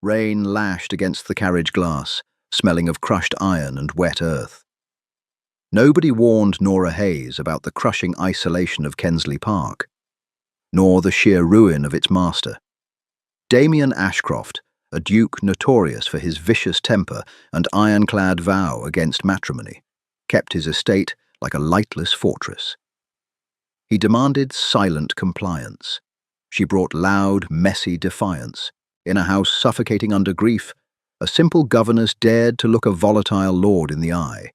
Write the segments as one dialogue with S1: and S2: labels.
S1: Rain lashed against the carriage glass, smelling of crushed iron and wet earth. Nobody warned Nora Hayes about the crushing isolation of Kensley Park, nor the sheer ruin of its master. Damien Ashcroft, a duke notorious for his vicious temper and ironclad vow against matrimony, kept his estate like a lightless fortress. He demanded silent compliance. She brought loud, messy defiance. In a house suffocating under grief, a simple governess dared to look a volatile lord in the eye,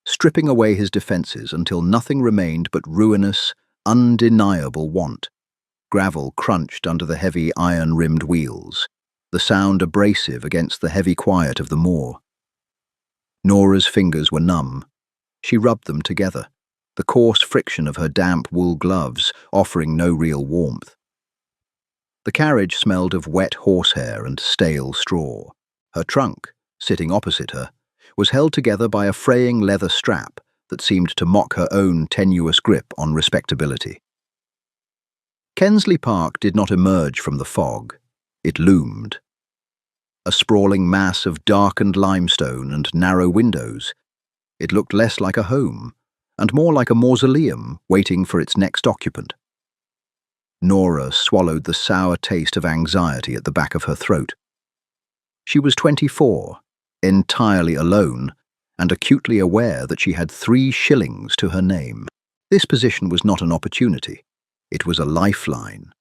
S1: stripping away his defences until nothing remained but ruinous, undeniable want. Gravel crunched under the heavy iron-rimmed wheels, the sound abrasive against the heavy quiet of the moor. Nora's fingers were numb. She rubbed them together, the coarse friction of her damp wool gloves offering no real warmth. The carriage smelled of wet horsehair and stale straw. Her trunk, sitting opposite her, was held together by a fraying leather strap that seemed to mock her own tenuous grip on respectability. Kensley Park did not emerge from the fog. It loomed. A sprawling mass of darkened limestone and narrow windows. It looked less like a home, and more like a mausoleum waiting for its next occupant. Nora swallowed the sour taste of anxiety at the back of her throat. She was 24, entirely alone, and acutely aware that she had 3 shillings to her name. This position was not an opportunity. It was a lifeline.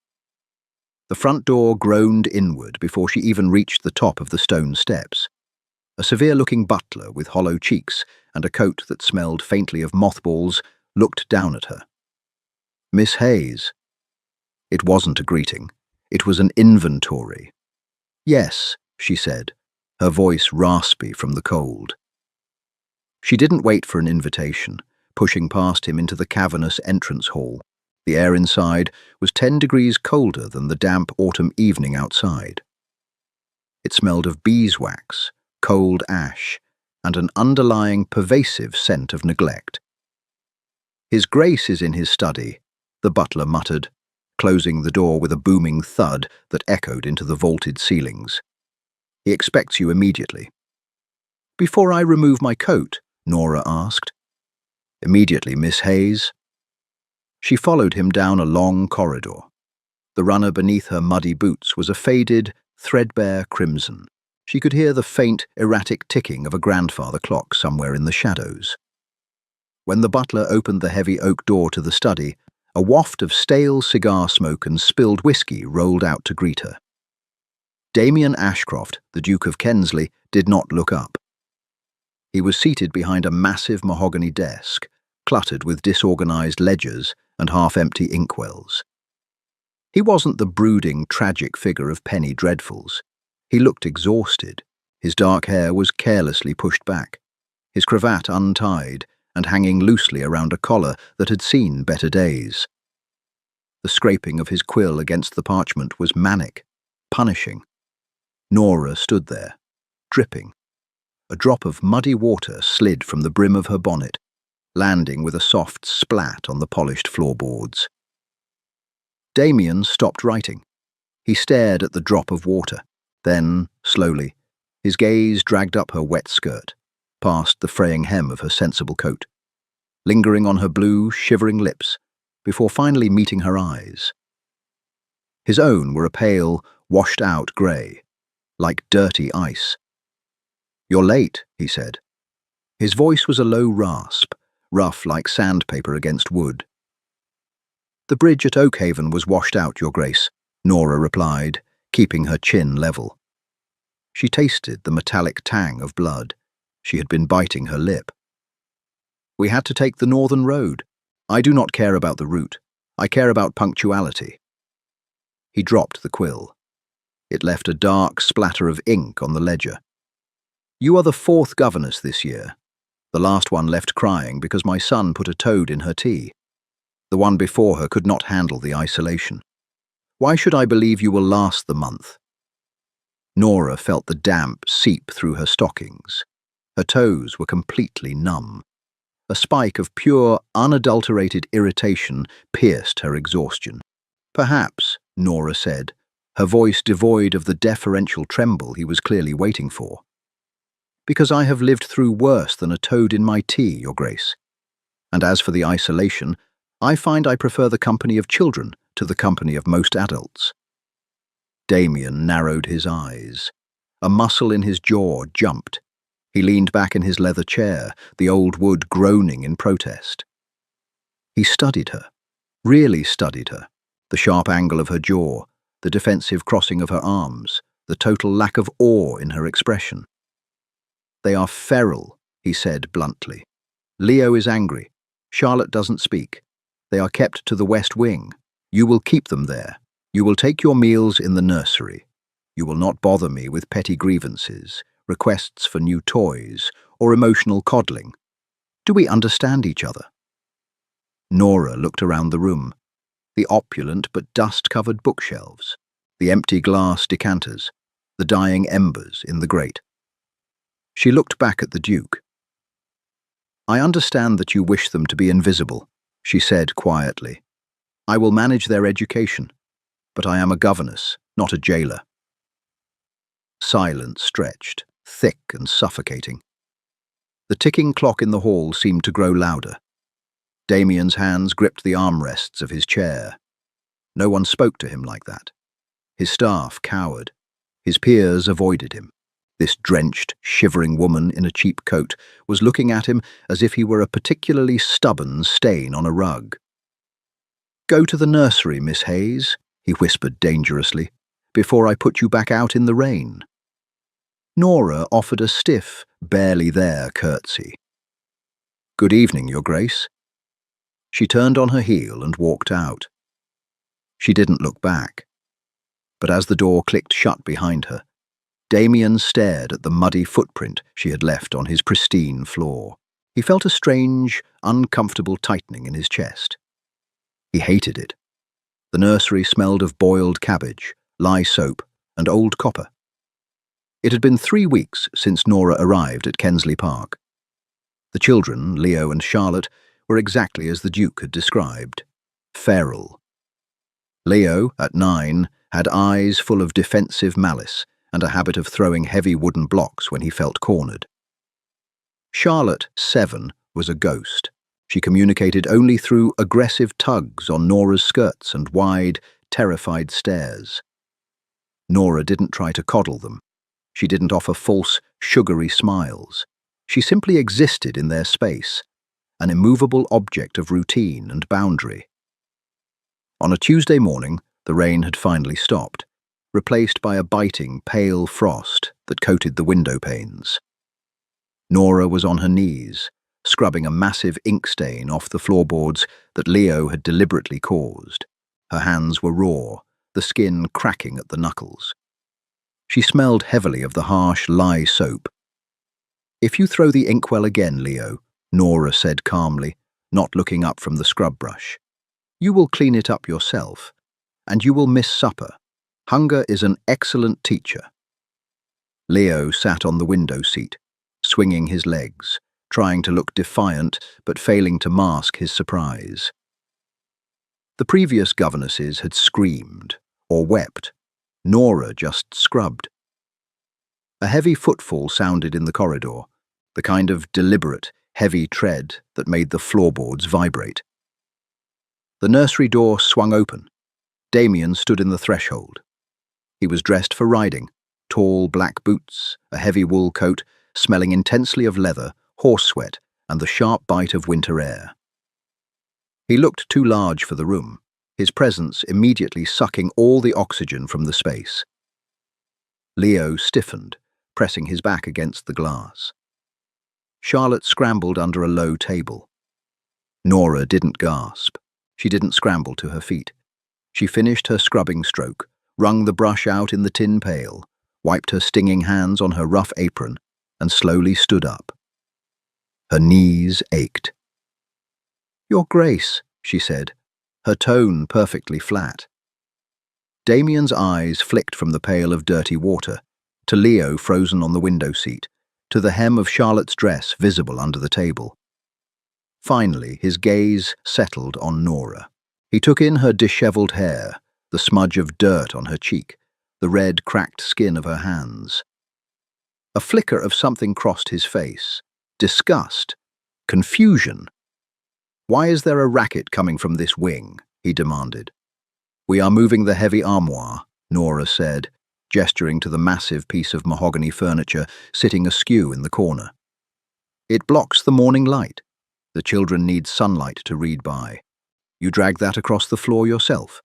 S1: The front door groaned inward before she even reached the top of the stone steps. A severe-looking butler with hollow cheeks and a coat that smelled faintly of mothballs looked down at her. "Miss Hayes." It wasn't a greeting. It was an inventory. "Yes," she said, her voice raspy from the cold. She didn't wait for an invitation, pushing past him into the cavernous entrance hall. The air inside was 10 degrees colder than the damp autumn evening outside. It smelled of beeswax, cold ash, and an underlying pervasive scent of neglect. "His Grace is in his study," the butler muttered, closing the door with a booming thud that echoed into the vaulted ceilings. "He expects you immediately." "Before I remove my coat?" Nora asked. "Immediately, Miss Hayes." She followed him down a long corridor. The runner beneath her muddy boots was a faded, threadbare crimson. She could hear the faint, erratic ticking of a grandfather clock somewhere in the shadows. When the butler opened the heavy oak door to the study, a waft of stale cigar smoke and spilled whiskey rolled out to greet her. Damien Ashcroft, the Duke of Kensley, did not look up. He was seated behind a massive mahogany desk, cluttered with disorganized ledgers and half-empty inkwells. He wasn't the brooding, tragic figure of penny dreadfuls. He looked exhausted. His dark hair was carelessly pushed back, his cravat untied and hanging loosely around a collar that had seen better days. The scraping of his quill against the parchment was manic, punishing. Nora stood there, dripping. A drop of muddy water slid from the brim of her bonnet, landing with a soft splat on the polished floorboards. Damien stopped writing. He stared at the drop of water. Then, slowly, his gaze dragged up her wet skirt, past the fraying hem of her sensible coat, lingering on her blue, shivering lips, before finally meeting her eyes. His own were a pale, washed-out grey, like dirty ice. "You're late," he said. His voice was a low rasp, rough like sandpaper against wood. "The bridge at Oakhaven was washed out, Your Grace," Nora replied, keeping her chin level. She tasted the metallic tang of blood. She had been biting her lip. "We had to take the northern road. I do not care about the route. I care about punctuality." He dropped the quill. It left a dark splatter of ink on the ledger. "You are the 4th governess this year. The last one left crying because my son put a toad in her tea. The one before her could not handle the isolation. Why should I believe you will last the month?" Nora felt the damp seep through her stockings. Her toes were completely numb. A spike of pure, unadulterated irritation pierced her exhaustion. "Perhaps," Nora said, her voice devoid of the deferential tremble he was clearly waiting for. "Because I have lived through worse than a toad in my tea, Your Grace. And as for the isolation, I find I prefer the company of children to the company of most adults." Damien narrowed his eyes. A muscle in his jaw jumped. He leaned back in his leather chair, the old wood groaning in protest. He studied her, really studied her, the sharp angle of her jaw, the defensive crossing of her arms, the total lack of awe in her expression. "They are feral," he said bluntly. "Leo is angry. Charlotte doesn't speak. They are kept to the West Wing. You will keep them there. You will take your meals in the nursery. You will not bother me with petty grievances, requests for new toys, or emotional coddling. Do we understand each other?" Nora looked around the room. The opulent but dust-covered bookshelves, the empty glass decanters, the dying embers in the grate. She looked back at the Duke. "I understand that you wish them to be invisible," she said quietly. "I will manage their education, but I am a governess, not a jailer." Silence stretched, thick and suffocating. The ticking clock in the hall seemed to grow louder. Damien's hands gripped the armrests of his chair. No one spoke to him like that. His staff cowered. His peers avoided him. This drenched, shivering woman in a cheap coat was looking at him as if he were a particularly stubborn stain on a rug. "Go to the nursery, Miss Hayes," he whispered dangerously, "before I put you back out in the rain." Nora offered a stiff, barely there curtsy. "Good evening, Your Grace." She turned on her heel and walked out. She didn't look back. But as the door clicked shut behind her, Damien stared at the muddy footprint she had left on his pristine floor. He felt a strange, uncomfortable tightening in his chest. He hated it. The nursery smelled of boiled cabbage, lye soap, and old copper. It had been 3 weeks since Nora arrived at Kensley Park. The children, Leo and Charlotte, were exactly as the Duke had described, feral. Leo, at 9, had eyes full of defensive malice and a habit of throwing heavy wooden blocks when he felt cornered. Charlotte, 7, was a ghost. She communicated only through aggressive tugs on Nora's skirts and wide, terrified stares. Nora didn't try to coddle them. She didn't offer false, sugary smiles. She simply existed in their space, an immovable object of routine and boundary. On a Tuesday morning, the rain had finally stopped, replaced by a biting, pale frost that coated the window panes. Nora was on her knees, scrubbing a massive ink stain off the floorboards that Leo had deliberately caused. Her hands were raw, the skin cracking at the knuckles. She smelled heavily of the harsh lye soap. "If you throw the inkwell again, Leo," Nora said calmly, not looking up from the scrub brush, "you will clean it up yourself, and you will miss supper. Hunger is an excellent teacher." Leo sat on the window seat, swinging his legs, trying to look defiant but failing to mask his surprise. The previous governesses had screamed or wept. Nora just scrubbed. A heavy footfall sounded in the corridor, the kind of deliberate, heavy tread that made the floorboards vibrate. The nursery door swung open. Damien stood in the threshold. He was dressed for riding, tall black boots, a heavy wool coat, smelling intensely of leather, horse sweat, and the sharp bite of winter air. He looked too large for the room, his presence immediately sucking all the oxygen from the space. Leo stiffened, pressing his back against the glass. Charlotte scrambled under a low table. Nora didn't gasp. She didn't scramble to her feet. She finished her scrubbing stroke, wrung the brush out in the tin pail, wiped her stinging hands on her rough apron, and slowly stood up. Her knees ached. "Your Grace," she said, her tone perfectly flat. Damien's eyes flicked from the pail of dirty water, to Leo frozen on the window seat, to the hem of Charlotte's dress visible under the table. Finally, his gaze settled on Nora. He took in her dishevelled hair, the smudge of dirt on her cheek, the red, cracked skin of her hands. A flicker of something crossed his face. Disgust. Confusion. "Why is there a racket coming from this wing?" he demanded. "We are moving the heavy armoire," Nora said, gesturing to the massive piece of mahogany furniture sitting askew in the corner. "It blocks the morning light. The children need sunlight to read by. You drag that across the floor yourself."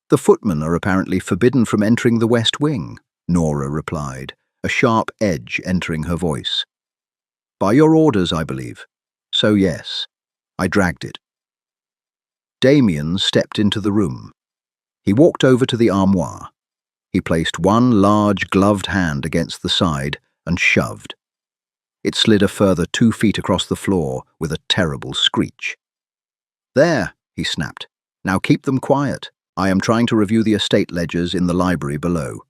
S1: "The footmen are apparently forbidden from entering the west wing," Nora replied, a sharp edge entering her voice. "By your orders, I believe. So yes, I dragged it." Damien stepped into the room. He walked over to the armoire. He placed one large gloved hand against the side and shoved. It slid a further 2 feet across the floor with a terrible screech. "There," he snapped. "Now keep them quiet. I am trying to review the estate ledgers in the library below."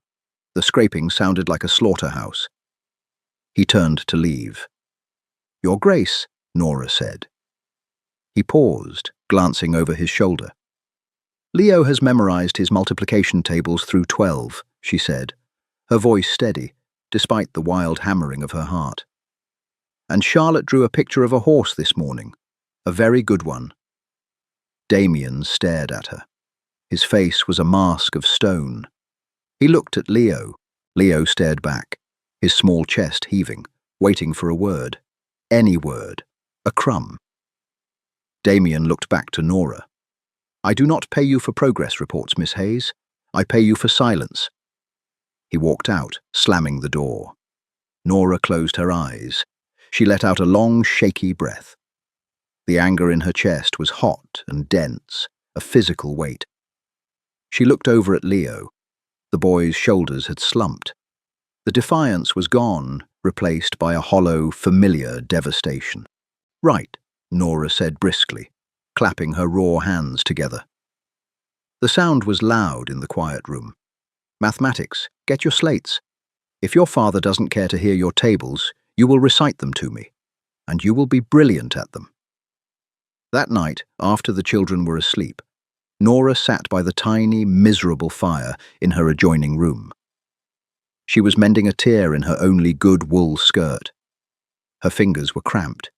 S1: The scraping sounded like a slaughterhouse. He turned to leave. "Your Grace," Nora said. He paused, glancing over his shoulder. "Leo has memorized his multiplication tables through 12, she said, her voice steady, despite the wild hammering of her heart. "And Charlotte drew a picture of a horse this morning, a very good one." Damien stared at her. His face was a mask of stone. He looked at Leo. Leo stared back, his small chest heaving, waiting for a word. Any word. A crumb. Damien looked back to Nora. "I do not pay you for progress reports, Miss Hayes. I pay you for silence." He walked out, slamming the door. Nora closed her eyes. She let out a long, shaky breath. The anger in her chest was hot and dense, a physical weight. She looked over at Leo. The boy's shoulders had slumped. The defiance was gone, replaced by a hollow, familiar devastation. "Right," Nora said briskly, clapping her raw hands together. The sound was loud in the quiet room. "Mathematics, get your slates. If your father doesn't care to hear your tables, you will recite them to me, and you will be brilliant at them." That night, after the children were asleep, Nora sat by the tiny, miserable fire in her adjoining room. She was mending a tear in her only good wool skirt. Her fingers were cramped.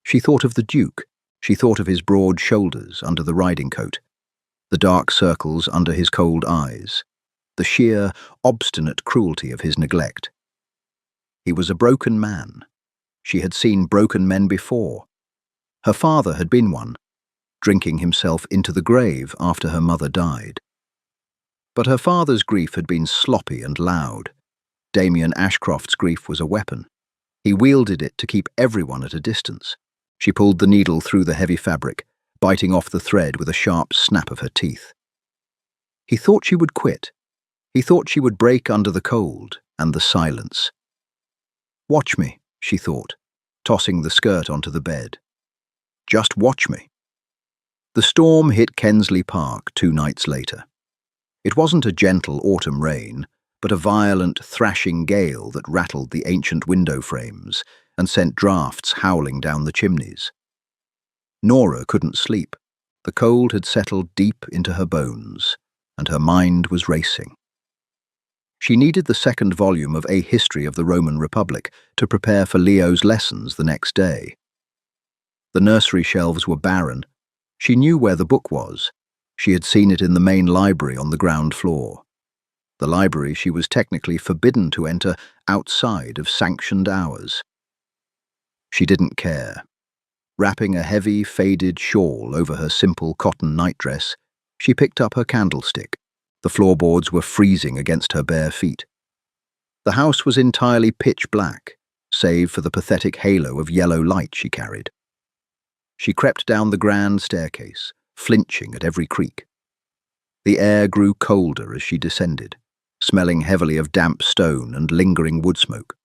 S1: She thought of the Duke. She thought of his broad shoulders under the riding coat, the dark circles under his cold eyes, the sheer, obstinate cruelty of his neglect. He was a broken man. She had seen broken men before. Her father had been one, drinking himself into the grave after her mother died. But her father's grief had been sloppy and loud. Damien Ashcroft's grief was a weapon. He wielded it to keep everyone at a distance. She pulled the needle through the heavy fabric, biting off the thread with a sharp snap of her teeth. He thought she would quit. He thought she would break under the cold and the silence. "Watch me," she thought, tossing the skirt onto the bed. "Just watch me." The storm hit Kensley Park 2 nights later. It wasn't a gentle autumn rain, but a violent, thrashing gale that rattled the ancient window frames and sent drafts howling down the chimneys. Nora couldn't sleep. The cold had settled deep into her bones, and her mind was racing. She needed the second volume of A History of the Roman Republic to prepare for Leo's lessons the next day. The nursery shelves were barren. She knew where the book was. She had seen it in the main library on the ground floor. The library she was technically forbidden to enter outside of sanctioned hours. She didn't care. Wrapping a heavy, faded shawl over her simple cotton nightdress, she picked up her candlestick. The floorboards were freezing against her bare feet. The house was entirely pitch black, save for the pathetic halo of yellow light she carried. She crept down the grand staircase, flinching at every creak. The air grew colder as she descended, smelling heavily of damp stone and lingering wood smoke.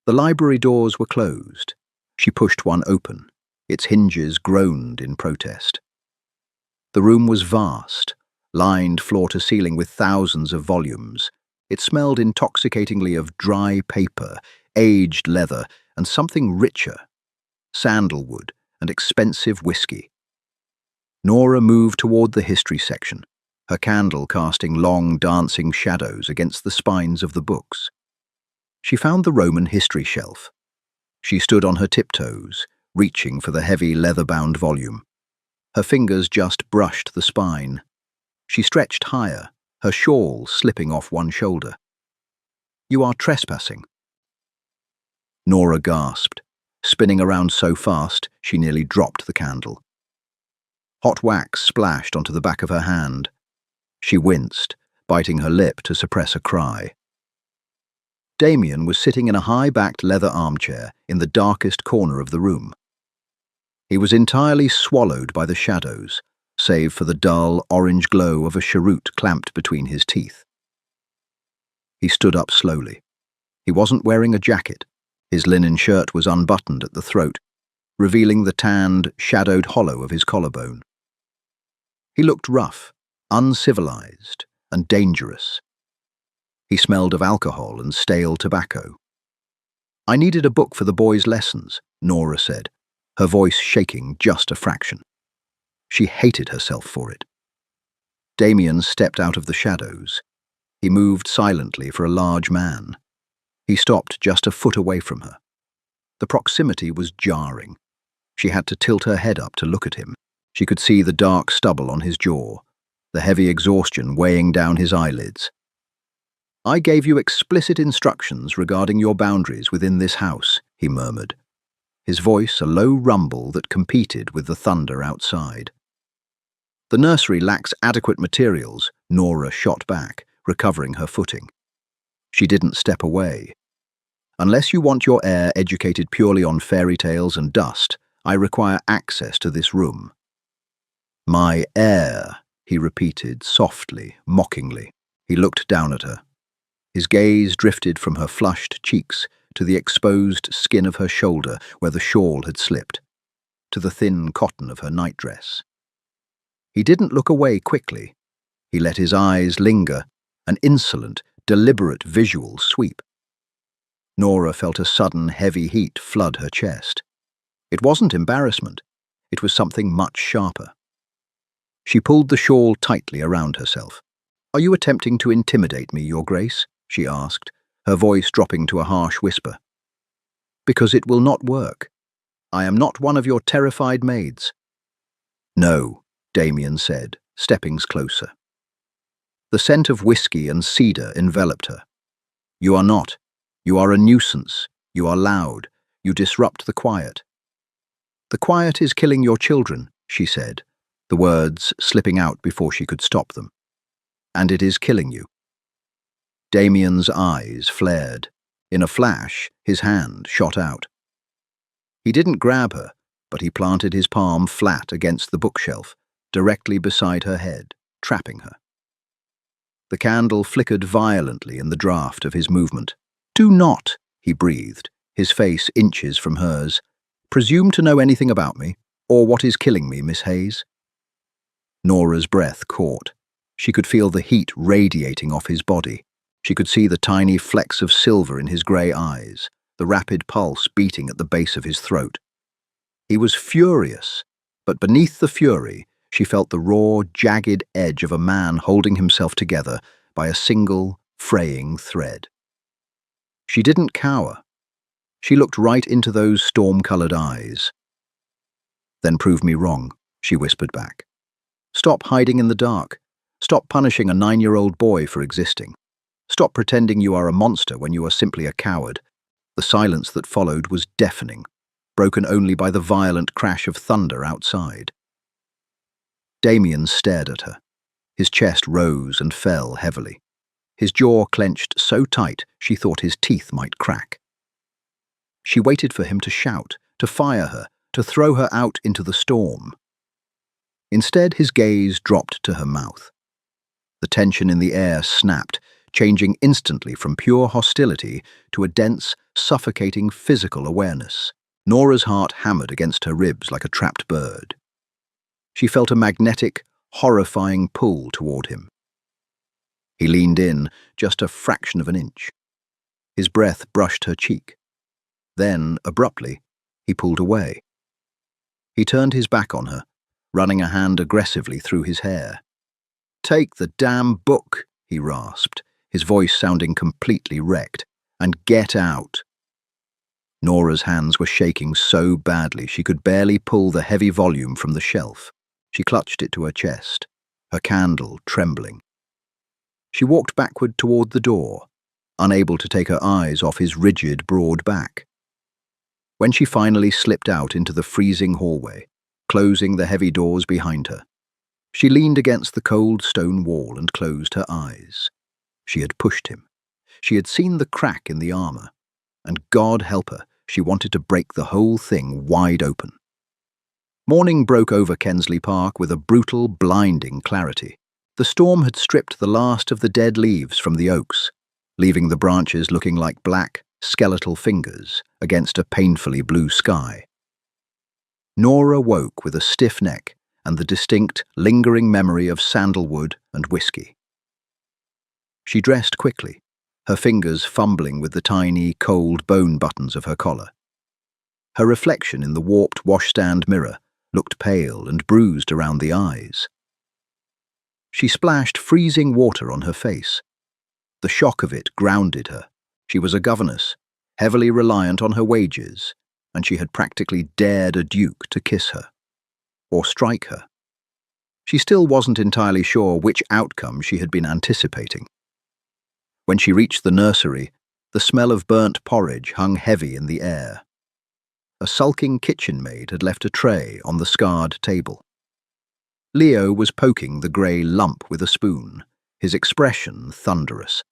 S1: The library doors were closed. She pushed one open. Its hinges groaned in protest. The room was vast, lined floor to ceiling with thousands of volumes. It smelled intoxicatingly of dry paper, aged leather, and something richer, sandalwood and expensive whiskey. Nora moved toward the history section. her candle casting long, dancing shadows against the spines of the books. She found the Roman history shelf. She stood on her tiptoes, reaching for the heavy leather-bound volume. Her fingers just brushed the spine. She stretched higher, her shawl slipping off one shoulder. "You are trespassing." Nora gasped, spinning around so fast she nearly dropped the candle. Hot wax splashed onto the back of her hand. She winced, biting her lip to suppress a cry. Damien was sitting in a high-backed leather armchair in the darkest corner of the room. He was entirely swallowed by the shadows, save for the dull, orange glow of a cheroot clamped between his teeth. He stood up slowly. He wasn't wearing a jacket. His linen shirt was unbuttoned at the throat, revealing the tanned, shadowed hollow of his collarbone. He looked rough, uncivilized, and dangerous. He smelled of alcohol and stale tobacco. "I needed a book for the boys' lessons," Nora said, her voice shaking just a fraction. She hated herself for it. Damien stepped out of the shadows. He moved silently for a large man. He stopped just a foot away from her. The proximity was jarring. She had to tilt her head up to look at him. She could see the dark stubble on his jaw, the heavy exhaustion weighing down his eyelids. "I gave you explicit instructions regarding your boundaries within this house," he murmured, his voice a low rumble that competed with the thunder outside. "The nursery lacks adequate materials," Nora shot back, recovering her footing. She didn't step away. "Unless you want your heir educated purely on fairy tales and dust, I require access to this room." "My heir," he repeated softly, mockingly. He looked down at her. His gaze drifted from her flushed cheeks to the exposed skin of her shoulder where the shawl had slipped, to the thin cotton of her nightdress. He didn't look away quickly. He let his eyes linger, an insolent, deliberate visual sweep. Nora felt a sudden heavy heat flood her chest. It wasn't embarrassment. It was something much sharper. She pulled the shawl tightly around herself. "Are you attempting to intimidate me, Your Grace?" she asked, her voice dropping to a harsh whisper. "Because it will not work. I am not one of your terrified maids." "No," Damien said, stepping closer. The scent of whiskey and cedar enveloped her. "You are not. You are a nuisance. You are loud. You disrupt the quiet." "The quiet is killing your children," she said, the words slipping out before she could stop them. "And it is killing you." Damien's eyes flared. In a flash, his hand shot out. He didn't grab her, but he planted his palm flat against the bookshelf, directly beside her head, trapping her. The candle flickered violently in the draft of his movement. "Do not," he breathed, his face inches from hers, "presume to know anything about me, or what is killing me, Miss Hayes." Nora's breath caught. She could feel the heat radiating off his body. She could see the tiny flecks of silver in his grey eyes, the rapid pulse beating at the base of his throat. He was furious, but beneath the fury, she felt the raw, jagged edge of a man holding himself together by a single, fraying thread. She didn't cower. She looked right into those storm-coloured eyes. "Then prove me wrong," she whispered back. "Stop hiding in the dark. Stop punishing a 9-year-old boy for existing. Stop pretending you are a monster when you are simply a coward." The silence that followed was deafening, broken only by the violent crash of thunder outside. Damien stared at her. His chest rose and fell heavily. His jaw clenched so tight she thought his teeth might crack. She waited for him to shout, to fire her, to throw her out into the storm. Instead, his gaze dropped to her mouth. The tension in the air snapped, changing instantly from pure hostility to a dense, suffocating physical awareness. Nora's heart hammered against her ribs like a trapped bird. She felt a magnetic, horrifying pull toward him. He leaned in, just a fraction of an inch. His breath brushed her cheek. Then, abruptly, he pulled away. He turned his back on her, running a hand aggressively through his hair. "Take the damn book," he rasped, his voice sounding completely wrecked, "and get out." Nora's hands were shaking so badly she could barely pull the heavy volume from the shelf. She clutched it to her chest, her candle trembling. She walked backward toward the door, unable to take her eyes off his rigid, broad back. When she finally slipped out into the freezing hallway, closing the heavy doors behind her, she leaned against the cold stone wall and closed her eyes. She had pushed him. She had seen the crack in the armor, and God help her, she wanted to break the whole thing wide open. Morning broke over Kensley Park with a brutal, blinding clarity. The storm had stripped the last of the dead leaves from the oaks, leaving the branches looking like black, skeletal fingers against a painfully blue sky. Nora woke with a stiff neck and the distinct, lingering memory of sandalwood and whiskey. She dressed quickly, her fingers fumbling with the tiny, cold bone buttons of her collar. Her reflection in the warped washstand mirror looked pale and bruised around the eyes. She splashed freezing water on her face. The shock of it grounded her. She was a governess, heavily reliant on her wages, and she had practically dared a duke to kiss her, or strike her. She still wasn't entirely sure which outcome she had been anticipating. When she reached the nursery, the smell of burnt porridge hung heavy in the air. A sulking kitchen maid had left a tray on the scarred table. Leo was poking the grey lump with a spoon, his expression thunderous.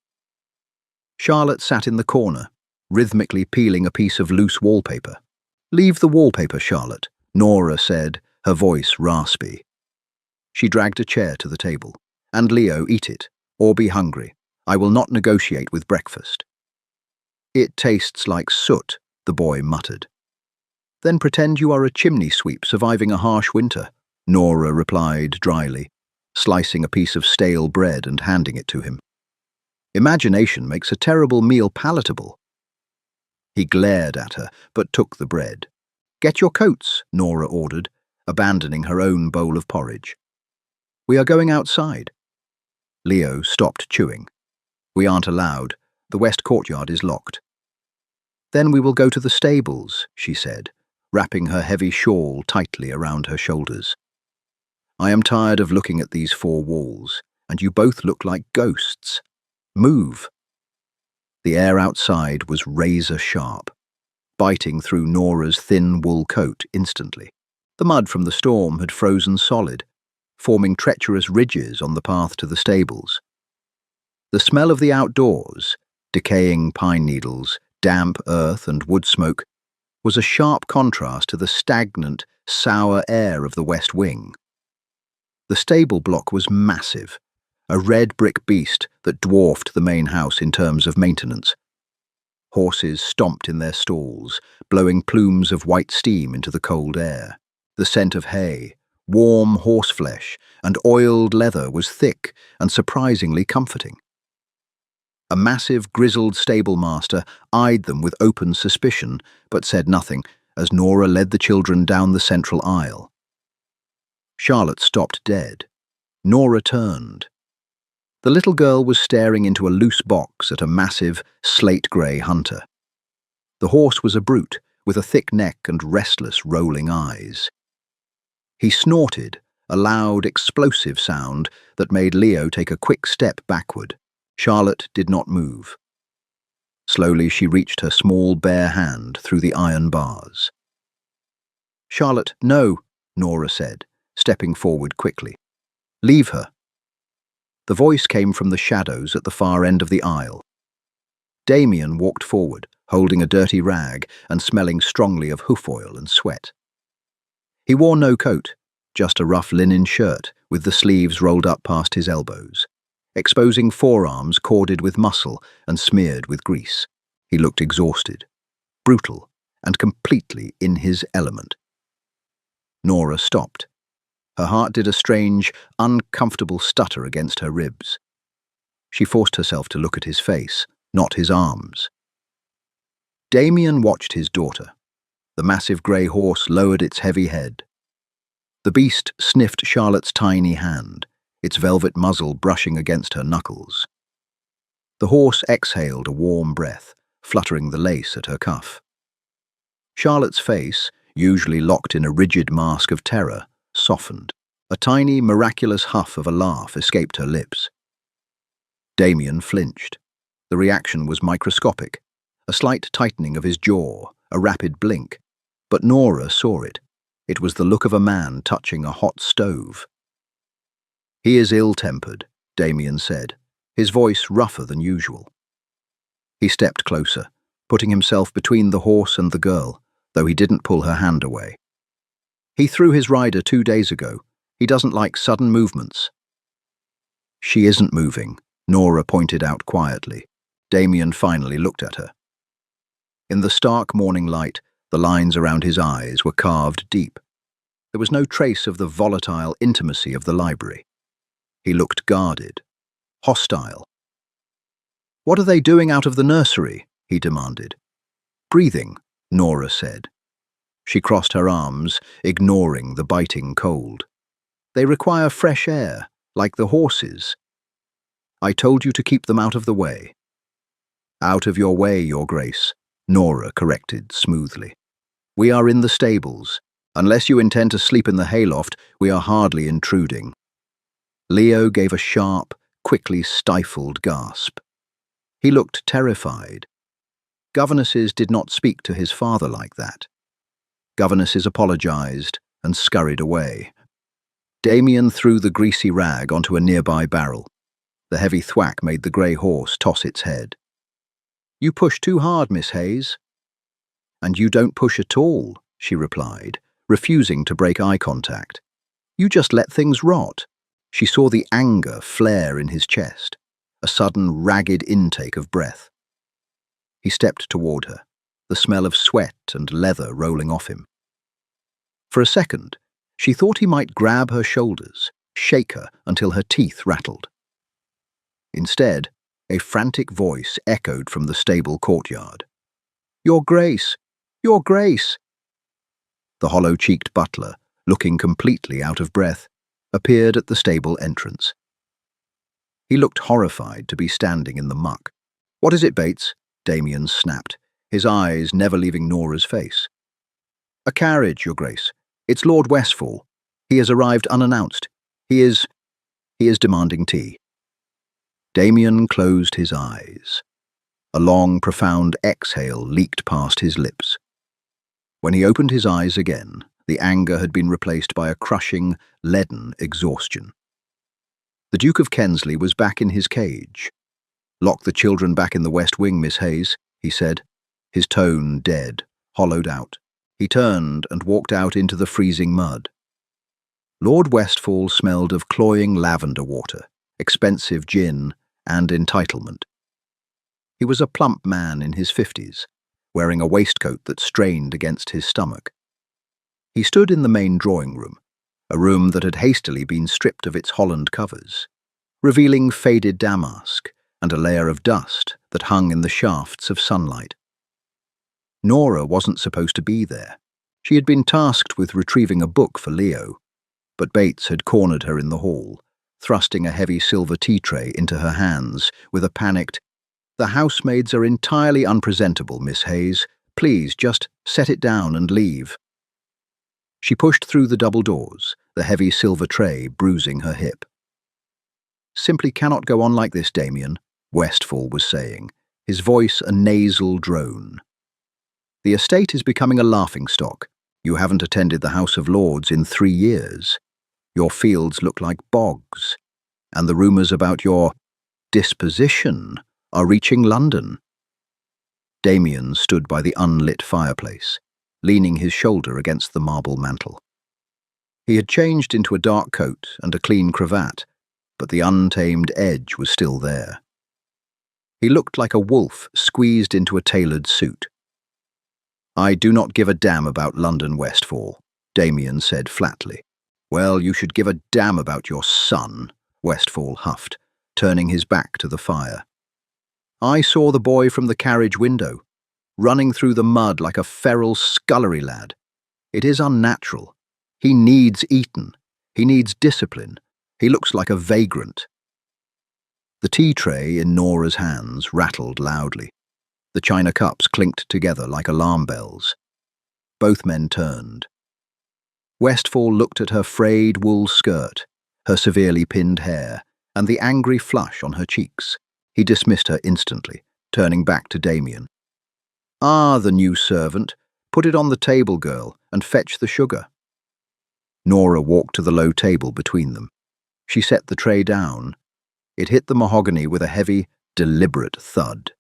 S1: Charlotte sat in the corner, rhythmically peeling a piece of loose wallpaper. "Leave the wallpaper, Charlotte," Nora said, her voice raspy. She dragged a chair to the table. "And Leo, eat it, or be hungry. I will not negotiate with breakfast." "It tastes like soot," the boy muttered. "Then pretend you are a chimney sweep surviving a harsh winter," Nora replied dryly, slicing a piece of stale bread and handing it to him. "Imagination makes a terrible meal palatable." He glared at her, but took the bread. "Get your coats," Nora ordered, abandoning her own bowl of porridge. "We are going outside." Leo stopped chewing. "We aren't allowed. The west courtyard is locked." "Then we will go to the stables," she said, wrapping her heavy shawl tightly around her shoulders. "I am tired of looking at these four walls, and you both look like ghosts. Move." The air outside was razor-sharp, biting through Nora's thin wool coat instantly. The mud from the storm had frozen solid, forming treacherous ridges on the path to the stables. The smell of the outdoors, decaying pine needles, damp earth and wood smoke, was a sharp contrast to the stagnant, sour air of the west wing. The stable block was massive, a red brick beast that dwarfed the main house in terms of maintenance. Horses stomped in their stalls, blowing plumes of white steam into the cold air. The scent of hay, warm horseflesh, and oiled leather was thick and surprisingly comforting. A massive, grizzled stablemaster eyed them with open suspicion, but said nothing as Nora led the children down the central aisle. Charlotte stopped dead. Nora turned. The little girl was staring into a loose box at a massive, slate-grey hunter. The horse was a brute, with a thick neck and restless, rolling eyes. He snorted, a loud, explosive sound that made Leo take a quick step backward. Charlotte did not move. Slowly she reached her small bare hand through the iron bars. "Charlotte, no," Nora said, stepping forward quickly. "Leave her." The voice came from the shadows at the far end of the aisle. Damien walked forward, holding a dirty rag and smelling strongly of hoof oil and sweat. He wore no coat, just a rough linen shirt with the sleeves rolled up past his elbows, exposing forearms corded with muscle and smeared with grease. He looked exhausted, brutal, and completely in his element. Nora stopped. Her heart did a strange, uncomfortable stutter against her ribs. She forced herself to look at his face, not his arms. Damien watched his daughter. The massive grey horse lowered its heavy head. The beast sniffed Charlotte's tiny hand, its velvet muzzle brushing against her knuckles. The horse exhaled a warm breath, fluttering the lace at her cuff. Charlotte's face, usually locked in a rigid mask of terror, softened. A tiny, miraculous huff of a laugh escaped her lips. Damien flinched. The reaction was microscopic, a slight tightening of his jaw, a rapid blink. But Nora saw it. It was the look of a man touching a hot stove. "He is ill-tempered," Damien said, his voice rougher than usual. He stepped closer, putting himself between the horse and the girl, though he didn't pull her hand away. "He threw his rider 2 days ago. He doesn't like sudden movements." "She isn't moving," Nora pointed out quietly. Damien finally looked at her. In the stark morning light, the lines around his eyes were carved deep. There was no trace of the volatile intimacy of the library. He looked guarded, hostile. "What are they doing out of the nursery?" he demanded. "Breathing," Nora said. She crossed her arms, ignoring the biting cold. "They require fresh air, like the horses." "I told you to keep them out of the way." "Out of your way, Your Grace," Nora corrected smoothly. "We are in the stables. Unless you intend to sleep in the hayloft, we are hardly intruding." Leo gave a sharp, quickly stifled gasp. He looked terrified. Governesses did not speak to his father like that. Governesses apologized and scurried away. Damien threw the greasy rag onto a nearby barrel. The heavy thwack made the grey horse toss its head. "You push too hard, Miss Hayes." "And you don't push at all," she replied, refusing to break eye contact. "You just let things rot." She saw the anger flare in his chest, a sudden ragged intake of breath. He stepped toward her, the smell of sweat and leather rolling off him. For a second, she thought he might grab her shoulders, shake her until her teeth rattled. Instead, a frantic voice echoed from the stable courtyard. "Your Grace! Your Grace!" The hollow-cheeked butler, looking completely out of breath, appeared at the stable entrance. He looked horrified to be standing in the muck. "What is it, Bates?" Damien snapped, his eyes never leaving Nora's face. "A carriage, Your Grace. It's Lord Westfall. He has arrived unannounced. He is demanding tea." Damien closed his eyes. A long, profound exhale leaked past his lips. When he opened his eyes again, the anger had been replaced by a crushing, leaden exhaustion. The Duke of Kensley was back in his cage. "Lock the children back in the West Wing, Miss Hayes," he said, his tone dead, hollowed out. He turned and walked out into the freezing mud. Lord Westfall smelled of cloying lavender water, expensive gin, and entitlement. He was a plump man in his 50s, wearing a waistcoat that strained against his stomach. He stood in the main drawing room, a room that had hastily been stripped of its Holland covers, revealing faded damask and a layer of dust that hung in the shafts of sunlight. Nora wasn't supposed to be there. She had been tasked with retrieving a book for Leo, but Bates had cornered her in the hall, thrusting a heavy silver tea tray into her hands with a panicked, "The housemaids are entirely unpresentable, Miss Hayes. Please just set it down and leave." She pushed through the double doors, the heavy silver tray bruising her hip. "Simply cannot go on like this, Damien," Westfall was saying, his voice a nasal drone. "The estate is becoming a laughingstock. You haven't attended the House of Lords in 3 years. Your fields look like bogs, and the rumours about your disposition are reaching London." Damien stood by the unlit fireplace, leaning his shoulder against the marble mantel. He had changed into a dark coat and a clean cravat, but the untamed edge was still there. He looked like a wolf squeezed into a tailored suit. "I do not give a damn about London, Westfall," Damien said flatly. "Well, you should give a damn about your son," Westfall huffed, turning his back to the fire. "I saw the boy from the carriage window, running through the mud like a feral scullery lad. It is unnatural. He needs Eton. He needs discipline. He looks like a vagrant." The tea tray in Nora's hands rattled loudly. The china cups clinked together like alarm bells. Both men turned. Westfall looked at her frayed wool skirt, her severely pinned hair, and the angry flush on her cheeks. He dismissed her instantly, turning back to Damien. "Ah, the new servant. Put it on the table, girl, and fetch the sugar." Nora walked to the low table between them. She set the tray down. It hit the mahogany with a heavy, deliberate thud.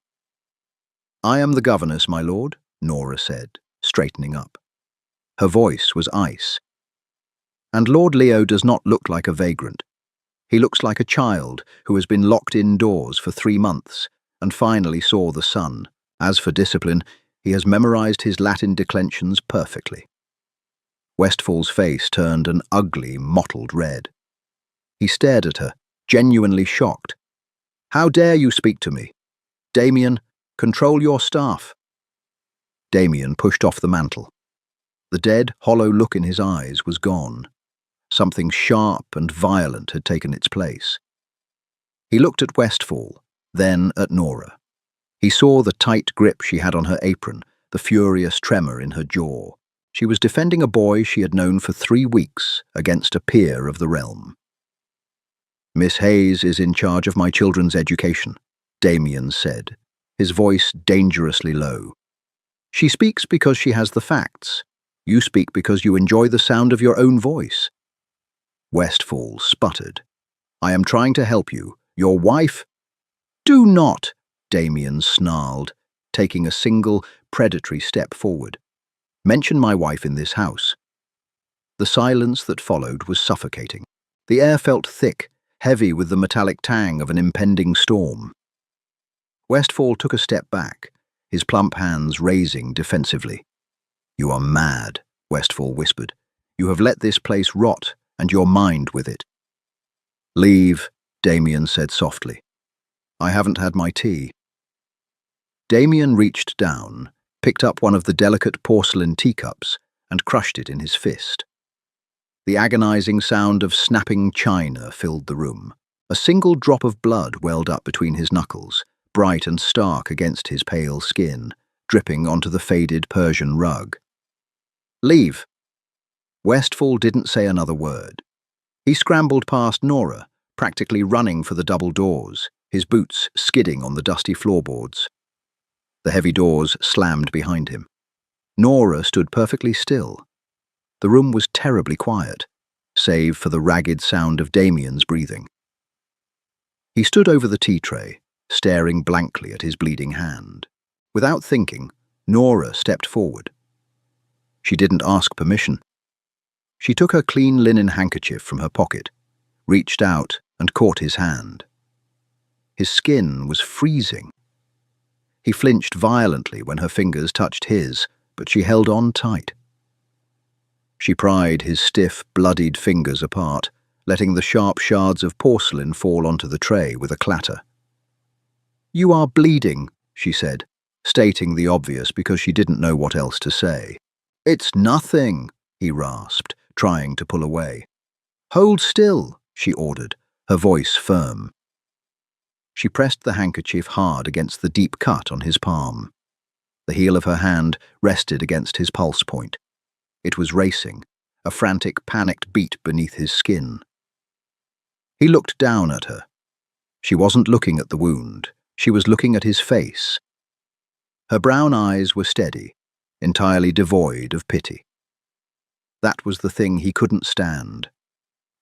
S1: "I am the governess, my lord," Nora said, straightening up. Her voice was ice. "And Lord Leo does not look like a vagrant. He looks like a child who has been locked indoors for 3 months and finally saw the sun. As for discipline, he has memorized his Latin declensions perfectly." Westfall's face turned an ugly, mottled red. He stared at her, genuinely shocked. "How dare you speak to me? Damien, control your staff." Damien pushed off the mantle. The dead, hollow look in his eyes was gone. Something sharp and violent had taken its place. He looked at Westfall, then at Nora. He saw the tight grip she had on her apron, the furious tremor in her jaw. She was defending a boy she had known for 3 weeks against a peer of the realm. "Miss Hayes is in charge of my children's education," Damien said, his voice dangerously low. "She speaks because she has the facts. You speak because you enjoy the sound of your own voice." Westfall sputtered. "I am trying to help you. Your wife—" "Do not," Damien snarled, taking a single, predatory step forward. "Mention my wife in this house." The silence that followed was suffocating. The air felt thick, heavy with the metallic tang of an impending storm. Westfall took a step back, his plump hands raising defensively. "You are mad," Westfall whispered. "You have let this place rot, and your mind with it." "Leave," Damien said softly. "I haven't had my tea." Damien reached down, picked up one of the delicate porcelain teacups, and crushed it in his fist. The agonizing sound of snapping china filled the room. A single drop of blood welled up between his knuckles, bright and stark against his pale skin, dripping onto the faded Persian rug. "Leave." Westfall didn't say another word. He scrambled past Nora, practically running for the double doors, his boots skidding on the dusty floorboards. The heavy doors slammed behind him. Nora stood perfectly still. The room was terribly quiet, save for the ragged sound of Damien's breathing. He stood over the tea tray, staring blankly at his bleeding hand. Without thinking, Nora stepped forward. She didn't ask permission. She took her clean linen handkerchief from her pocket, reached out and caught his hand. His skin was freezing. He flinched violently when her fingers touched his, but she held on tight. She pried his stiff, bloodied fingers apart, letting the sharp shards of porcelain fall onto the tray with a clatter. "You are bleeding," she said, stating the obvious because she didn't know what else to say. "It's nothing," he rasped, trying to pull away. "Hold still," she ordered, her voice firm. She pressed the handkerchief hard against the deep cut on his palm. The heel of her hand rested against his pulse point. It was racing, a frantic, panicked beat beneath his skin. He looked down at her. She wasn't looking at the wound. She was looking at his face. Her brown eyes were steady, entirely devoid of pity. That was the thing he couldn't stand.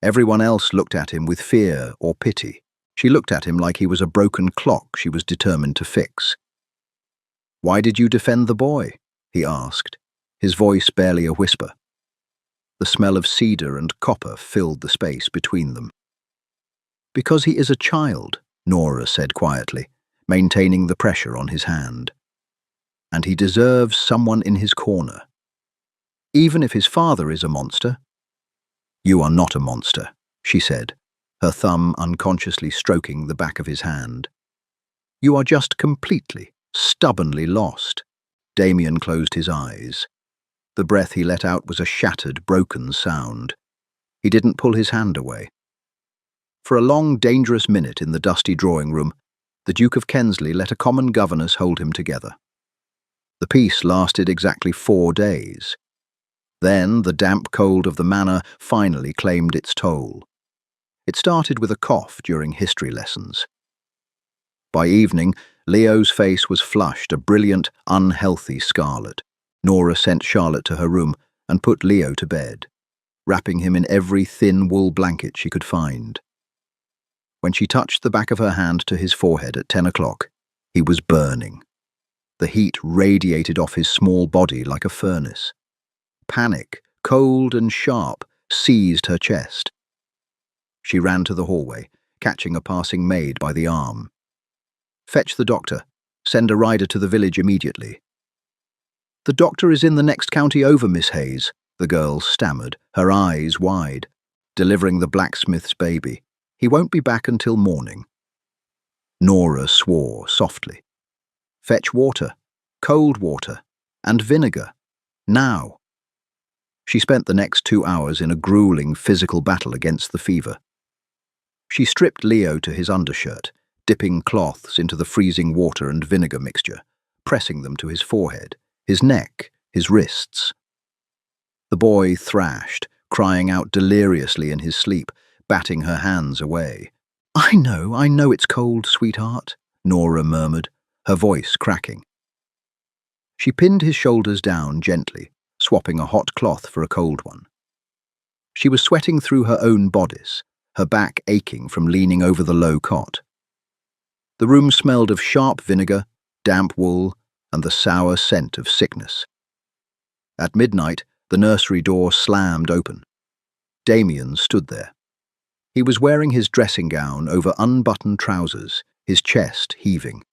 S1: Everyone else looked at him with fear or pity. She looked at him like he was a broken clock she was determined to fix. "Why did you defend the boy?" he asked, his voice barely a whisper. The smell of cedar and copper filled the space between them. "Because he is a child," Nora said quietly, maintaining the pressure on his hand. "And he deserves someone in his corner. Even if his father is a monster." "You are not a monster," she said, her thumb unconsciously stroking the back of his hand. "You are just completely, stubbornly lost." Damien closed his eyes. The breath he let out was a shattered, broken sound. He didn't pull his hand away. For a long, dangerous minute in the dusty drawing room, the Duke of Kensley let a common governess hold him together. The peace lasted exactly 4 days. Then the damp cold of the manor finally claimed its toll. It started with a cough during history lessons. By evening, Leo's face was flushed a brilliant, unhealthy scarlet. Nora sent Charlotte to her room and put Leo to bed, wrapping him in every thin wool blanket she could find. When she touched the back of her hand to his forehead at 10 o'clock, he was burning. The heat radiated off his small body like a furnace. Panic, cold and sharp, seized her chest. She ran to the hallway, catching a passing maid by the arm. "Fetch the doctor. Send a rider to the village immediately." "The doctor is in the next county over, Miss Hayes," the girl stammered, her eyes wide, delivering the blacksmith's baby. "He won't be back until morning." Nora swore softly. "Fetch water, cold water, and vinegar, now." She spent the next 2 hours in a grueling physical battle against the fever. She stripped Leo to his undershirt, dipping cloths into the freezing water and vinegar mixture, pressing them to his forehead, his neck, his wrists. The boy thrashed, crying out deliriously in his sleep, batting her hands away. I know it's cold, sweetheart," Nora murmured, her voice cracking. She pinned his shoulders down gently, swapping a hot cloth for a cold one. She was sweating through her own bodice, her back aching from leaning over the low cot. The room smelled of sharp vinegar, damp wool, and the sour scent of sickness. At midnight, the nursery door slammed open. Damien stood there. He was wearing his dressing gown over unbuttoned trousers, his chest heaving.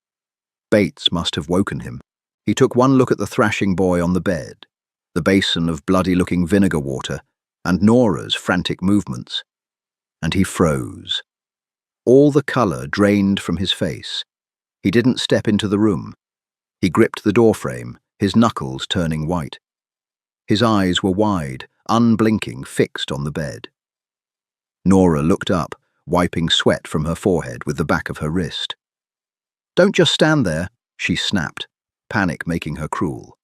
S1: Bates must have woken him. He took one look at the thrashing boy on the bed, the basin of bloody-looking vinegar water, and Nora's frantic movements. And he froze. All the colour drained from his face. He didn't step into the room. He gripped the doorframe, his knuckles turning white. His eyes were wide, unblinking, fixed on the bed. Nora looked up, wiping sweat from her forehead with the back of her wrist. "Don't just stand there," she snapped, panic making her cruel.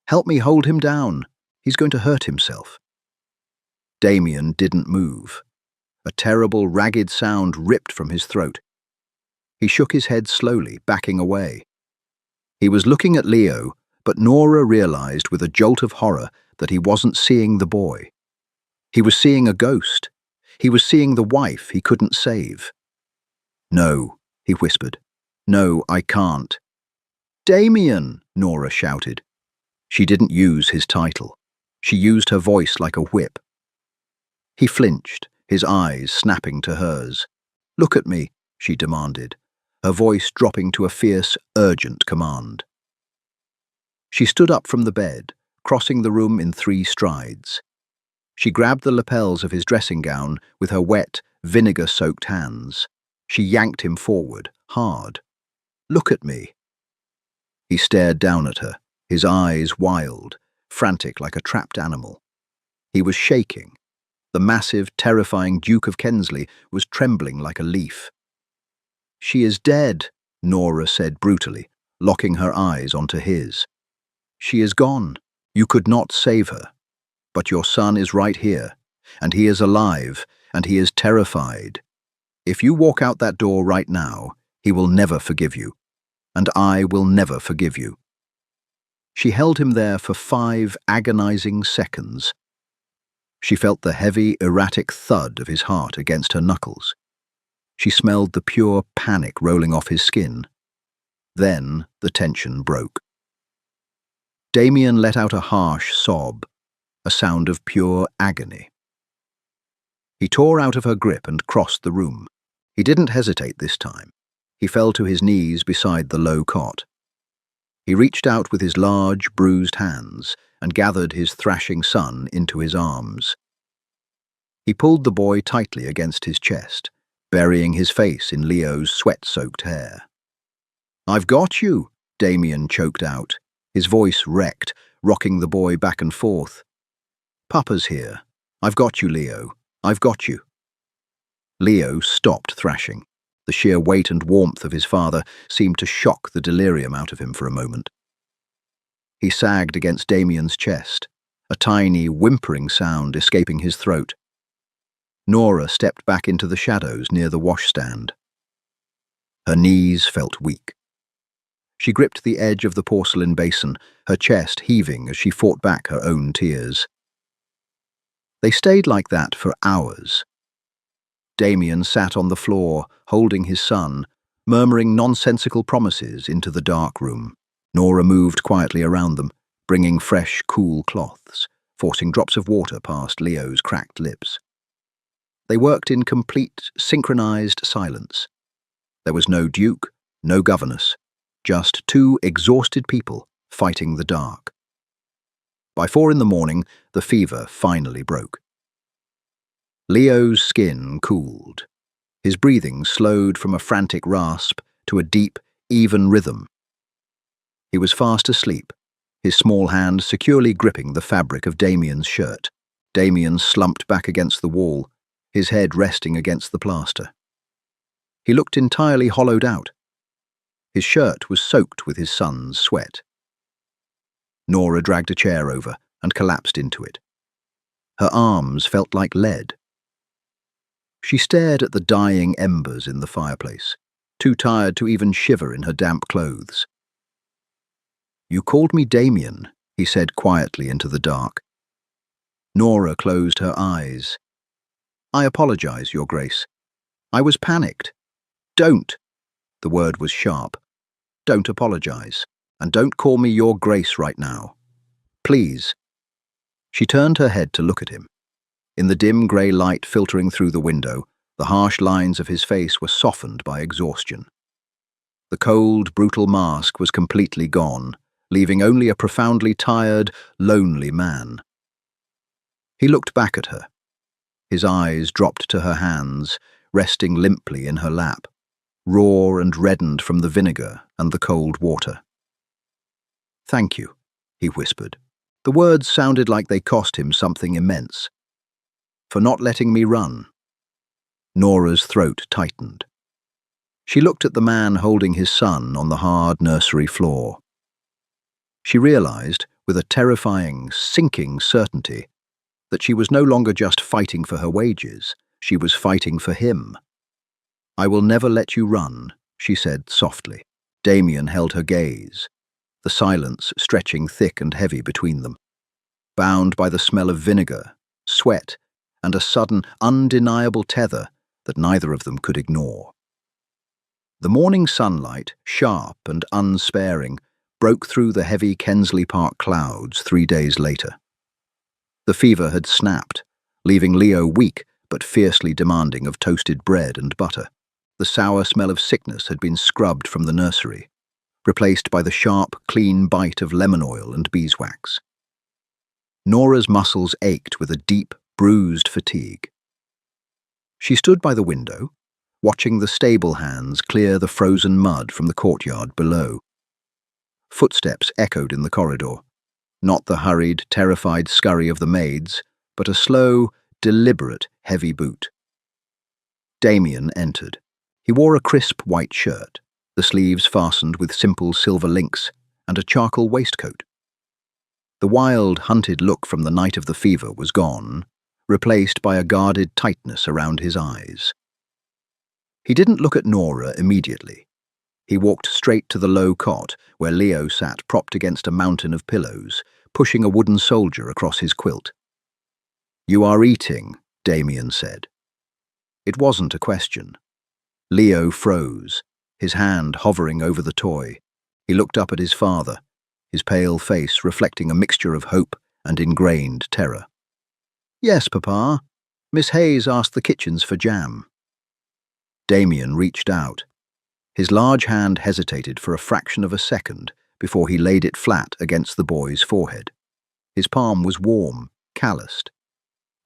S1: "Help me hold him down. He's going to hurt himself." Damien didn't move. A terrible, ragged sound ripped from his throat. He shook his head slowly, backing away. He was looking at Leo, but Nora realized with a jolt of horror that he wasn't seeing the boy. He was seeing a ghost. He was seeing the wife he couldn't save. "No," he whispered. "No, I can't." "Damien!" Nora shouted. She didn't use his title. She used her voice like a whip. He flinched, his eyes snapping to hers. "Look at me," she demanded, her voice dropping to a fierce, urgent command. She stood up from the bed, crossing the room in 3 strides. She grabbed the lapels of his dressing gown with her wet, vinegar-soaked hands. She yanked him forward, hard. "Look at me." He stared down at her, his eyes wild, frantic like a trapped animal. He was shaking. The massive, terrifying Duke of Kensley was trembling like a leaf. "She is dead," Nora said brutally, locking her eyes onto his. "She is gone. You could not save her. But your son is right here, and he is alive, and he is terrified. If you walk out that door right now, he will never forgive you, and I will never forgive you." She held him there for 5 agonizing seconds. She felt the heavy, erratic thud of his heart against her knuckles. She smelled the pure panic rolling off his skin. Then the tension broke. Damien let out a harsh sob, a sound of pure agony. He tore out of her grip and crossed the room. He didn't hesitate this time. He fell to his knees beside the low cot. He reached out with his large, bruised hands and gathered his thrashing son into his arms. He pulled the boy tightly against his chest, burying his face in Leo's sweat-soaked hair. "I've got you," Damien choked out, his voice wrecked, rocking the boy back and forth. "Papa's here. I've got you, Leo. I've got you." Leo stopped thrashing. The sheer weight and warmth of his father seemed to shock the delirium out of him for a moment. He sagged against Damien's chest, a tiny, whimpering sound escaping his throat. Nora stepped back into the shadows near the washstand. Her knees felt weak. She gripped the edge of the porcelain basin, her chest heaving as she fought back her own tears. They stayed like that for hours. Damien sat on the floor, holding his son, murmuring nonsensical promises into the dark room. Nora moved quietly around them, bringing fresh, cool cloths, forcing drops of water past Leo's cracked lips. They worked in complete, synchronized silence. There was no duke, no governess, just two exhausted people fighting the dark. By 4 in the morning, the fever finally broke. Leo's skin cooled. His breathing slowed from a frantic rasp to a deep, even rhythm. He was fast asleep, his small hand securely gripping the fabric of Damien's shirt. Damien slumped back against the wall, his head resting against the plaster. He looked entirely hollowed out. His shirt was soaked with his son's sweat. Nora dragged a chair over and collapsed into it. Her arms felt like lead. She stared at the dying embers in the fireplace, too tired to even shiver in her damp clothes. "You called me Damien," he said quietly into the dark. Nora closed her eyes. "I apologize, Your Grace. I was panicked." "Don't!" The word was sharp. "Don't apologize. And don't call me Your Grace right now. Please." She turned her head to look at him. In the dim grey light filtering through the window, the harsh lines of his face were softened by exhaustion. The cold, brutal mask was completely gone, leaving only a profoundly tired, lonely man. He looked back at her. His eyes dropped to her hands, resting limply in her lap, raw and reddened from the vinegar and the cold water. "Thank you," he whispered. The words sounded like they cost him something immense. "For not letting me run." Nora's throat tightened. She looked at the man holding his son on the hard nursery floor. She realized, with a terrifying, sinking certainty, that she was no longer just fighting for her wages, she was fighting for him. "I will never let you run," she said softly. Damien held her gaze, the silence stretching thick and heavy between them, bound by the smell of vinegar, sweat, and a sudden, undeniable tether that neither of them could ignore. The morning sunlight, sharp and unsparing, broke through the heavy Kensley Park clouds 3 days later. The fever had snapped, leaving Leo weak but fiercely demanding of toasted bread and butter. The sour smell of sickness had been scrubbed from the nursery, replaced by the sharp, clean bite of lemon oil and beeswax. Nora's muscles ached with a deep, bruised fatigue. She stood by the window, watching the stable hands clear the frozen mud from the courtyard below. Footsteps echoed in the corridor, not the hurried, terrified scurry of the maids, but a slow, deliberate, heavy boot. Damien entered. He wore a crisp white shirt, the sleeves fastened with simple silver links, and a charcoal waistcoat. The wild, hunted look from the night of the fever was gone, replaced by a guarded tightness around his eyes. He didn't look at Nora immediately. He walked straight to the low cot where Leo sat propped against a mountain of pillows, pushing a wooden soldier across his quilt. "You are eating," Damien said. It wasn't a question. Leo froze, his hand hovering over the toy. He looked up at his father, his pale face reflecting a mixture of hope and ingrained terror. "Yes, Papa. Miss Hayes asked the kitchens for jam." Damien reached out. His large hand hesitated for a fraction of a second before he laid it flat against the boy's forehead. His palm was warm, calloused.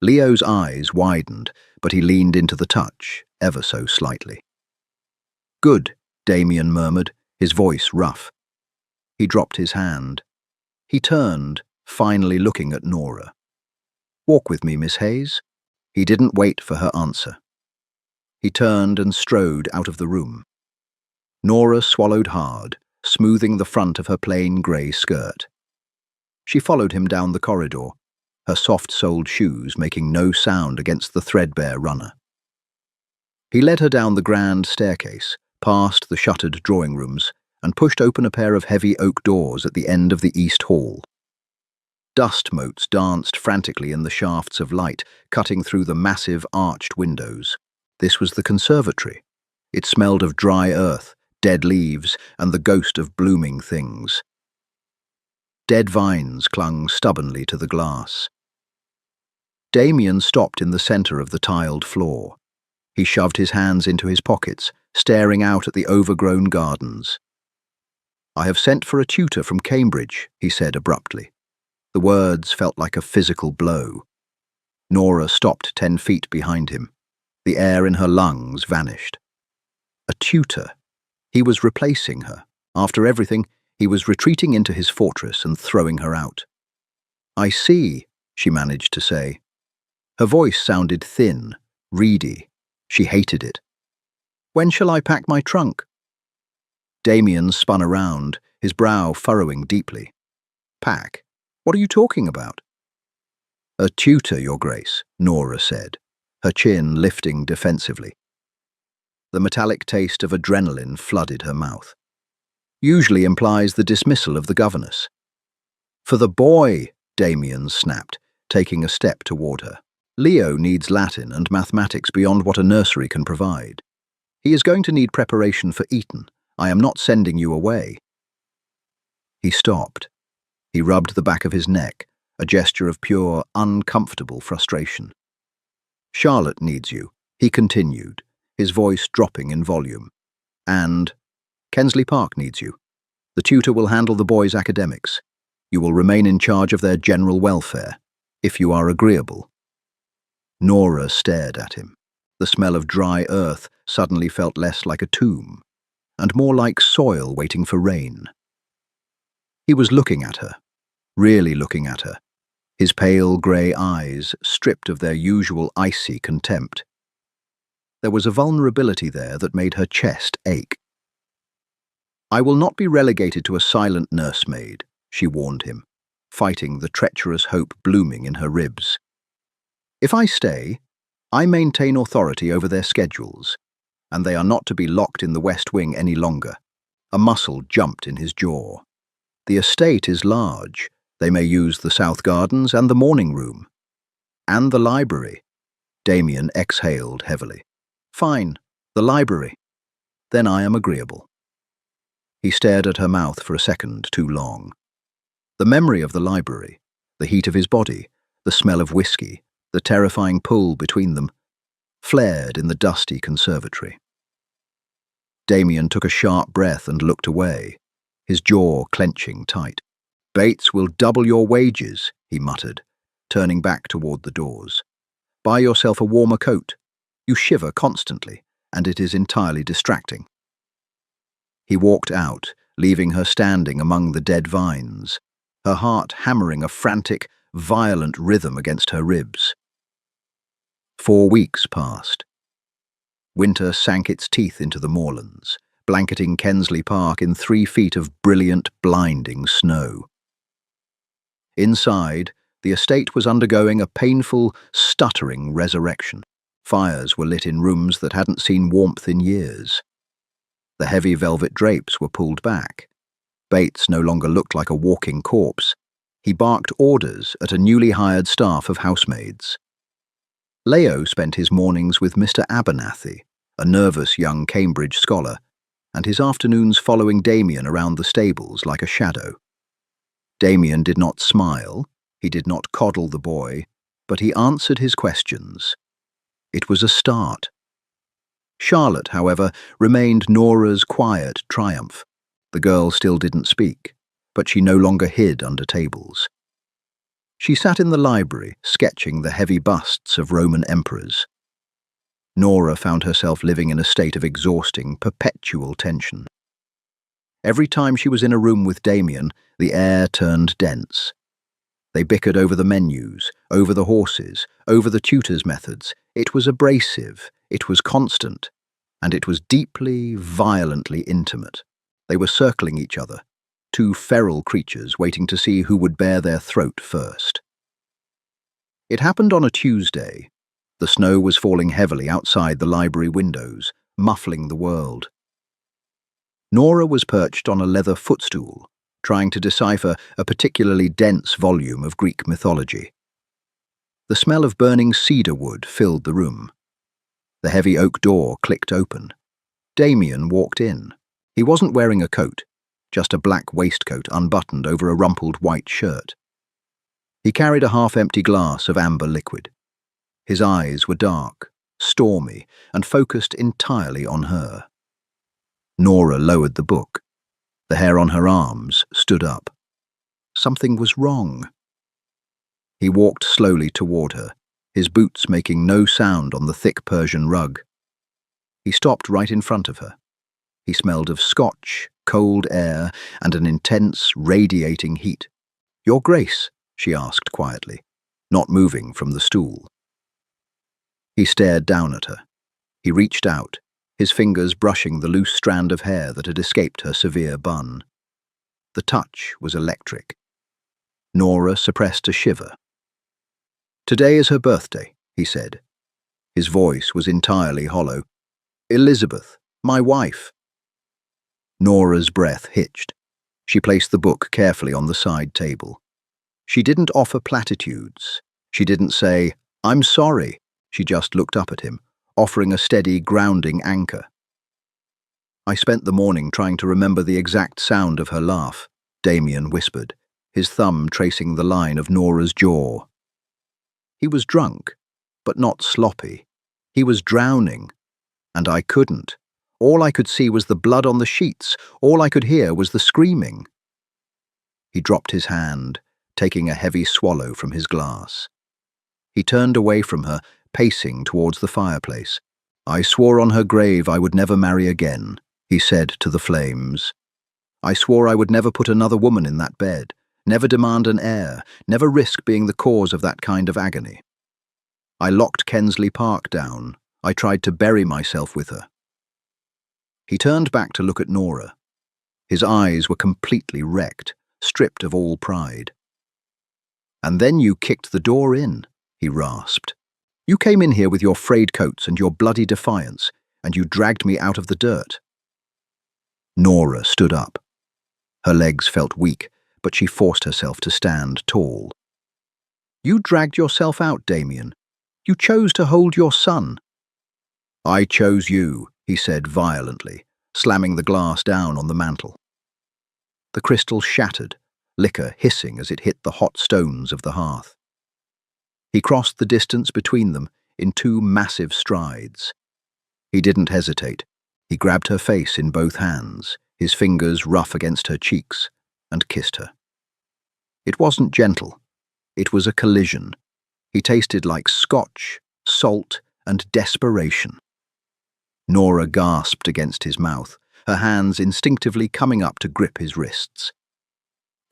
S1: Leo's eyes widened, but he leaned into the touch, ever so slightly. "Good," Damien murmured, his voice rough. He dropped his hand. He turned, finally looking at Nora. "Walk with me, Miss Hayes." He didn't wait for her answer. He turned and strode out of the room. Nora swallowed hard, smoothing the front of her plain grey skirt. She followed him down the corridor, her soft-soled shoes making no sound against the threadbare runner. He led her down the grand staircase, past the shuttered drawing rooms, and pushed open a pair of heavy oak doors at the end of the east hall. Dust motes danced frantically in the shafts of light, cutting through the massive arched windows. This was the conservatory. It smelled of dry earth, dead leaves, and the ghost of blooming things. Dead vines clung stubbornly to the glass. Damien stopped in the centre of the tiled floor. He shoved his hands into his pockets, staring out at the overgrown gardens. "I have sent for a tutor from Cambridge," he said abruptly. The words felt like a physical blow. Nora stopped 10 feet behind him. The air in her lungs vanished. A tutor. He was replacing her. After everything, he was retreating into his fortress and throwing her out. "I see," she managed to say. Her voice sounded thin, reedy. She hated it. "When shall I pack my trunk?" Damien spun around, his brow furrowing deeply. "Pack? What are you talking about?" "A tutor, Your Grace," Nora said, her chin lifting defensively. The metallic taste of adrenaline flooded her mouth. "Usually implies the dismissal of the governess." "For the boy," Damien snapped, taking a step toward her. "Leo needs Latin and mathematics beyond what a nursery can provide. He is going to need preparation for Eton. I am not sending you away." He stopped. He rubbed the back of his neck, a gesture of pure, uncomfortable frustration. "Charlotte needs you," he continued, his voice dropping in volume. "And Kensley Park needs you. The tutor will handle the boys' academics. You will remain in charge of their general welfare, if you are agreeable." Nora stared at him. The smell of dry earth suddenly felt less like a tomb, and more like soil waiting for rain. He was looking at her, really looking at her, his pale grey eyes stripped of their usual icy contempt. There was a vulnerability there that made her chest ache. "I will not be relegated to a silent nursemaid," she warned him, fighting the treacherous hope blooming in her ribs. "If I stay, I maintain authority over their schedules, and they are not to be locked in the West Wing any longer." A muscle jumped in his jaw. "The estate is large. They may use the South Gardens and the morning room. And the library." Damien exhaled heavily. "Fine, the library. Then I am agreeable." He stared at her mouth for a second too long. The memory of the library, the heat of his body, the smell of whiskey, the terrifying pull between them, flared in the dusty conservatory. Damien took a sharp breath and looked away, his jaw clenching tight. "Bates will double your wages," he muttered, turning back toward the doors. "Buy yourself a warmer coat. You shiver constantly, and it is entirely distracting." He walked out, leaving her standing among the dead vines, her heart hammering a frantic, violent rhythm against her ribs. 4 weeks passed. Winter sank its teeth into the moorlands, blanketing Kensley Park in 3 feet of brilliant, blinding snow. Inside, the estate was undergoing a painful, stuttering resurrection. Fires were lit in rooms that hadn't seen warmth in years. The heavy velvet drapes were pulled back. Bates no longer looked like a walking corpse. He barked orders at a newly hired staff of housemaids. Leo spent his mornings with Mr. Abernathy, a nervous young Cambridge scholar, and his afternoons following Damien around the stables like a shadow. Damien did not smile, he did not coddle the boy, but he answered his questions. It was a start. Charlotte, however, remained Nora's quiet triumph. The girl still didn't speak, but she no longer hid under tables. She sat in the library, sketching the heavy busts of Roman emperors. Nora found herself living in a state of exhausting, perpetual tension. Every time she was in a room with Damien, the air turned dense. They bickered over the menus, over the horses, over the tutor's methods. It was abrasive, It was constant, and it was deeply, violently intimate. They were circling each other, two feral creatures waiting to see who would bare their throat first. It happened on a Tuesday. The snow was falling heavily outside the library windows, muffling the world. Nora was perched on a leather footstool, trying to decipher a particularly dense volume of Greek mythology. The smell of burning cedar wood filled the room. The heavy oak door clicked open. Damien walked in. He wasn't wearing a coat, just a black waistcoat unbuttoned over a rumpled white shirt. He carried a half-empty glass of amber liquid. His eyes were dark, stormy, and focused entirely on her. Nora lowered the book. The hair on her arms stood up. Something was wrong. He walked slowly toward her, his boots making no sound on the thick Persian rug. He stopped right in front of her. He smelled of scotch, cold air, and an intense, radiating heat. "Your Grace?" she asked quietly, not moving from the stool. He stared down at her. He reached out, his fingers brushing the loose strand of hair that had escaped her severe bun. The touch was electric. Nora suppressed a shiver. "Today is her birthday," he said. His voice was entirely hollow. "Elizabeth, my wife." Nora's breath hitched. She placed the book carefully on the side table. She didn't offer platitudes. She didn't say, "I'm sorry." She just looked up at him, offering a steady, grounding anchor. "I spent the morning trying to remember the exact sound of her laugh," Damien whispered, his thumb tracing the line of Nora's jaw. He was drunk, but not sloppy. He was drowning, and I couldn't. All I could see was the blood on the sheets. All I could hear was the screaming. He dropped his hand, taking a heavy swallow from his glass. He turned away from her, pacing towards the fireplace. "I swore on her grave I would never marry again," he said to the flames. "I swore I would never put another woman in that bed, never demand an heir, never risk being the cause of that kind of agony. I locked Kensley Park down. I tried to bury myself with her." He turned back to look at Nora. His eyes were completely wrecked, stripped of all pride. "And then you kicked the door in," he rasped. "You came in here with your frayed coats and your bloody defiance, and you dragged me out of the dirt." Nora stood up. Her legs felt weak, but she forced herself to stand tall. "You dragged yourself out, Damien. You chose to hold your son." "I chose you," he said violently, slamming the glass down on the mantel. The crystal shattered, liquor hissing as it hit the hot stones of the hearth. He crossed the distance between them in two massive strides. He didn't hesitate. He grabbed her face in both hands, his fingers rough against her cheeks, and kissed her. It wasn't gentle. It was a collision. He tasted like scotch, salt, and desperation. Nora gasped against his mouth, her hands instinctively coming up to grip his wrists.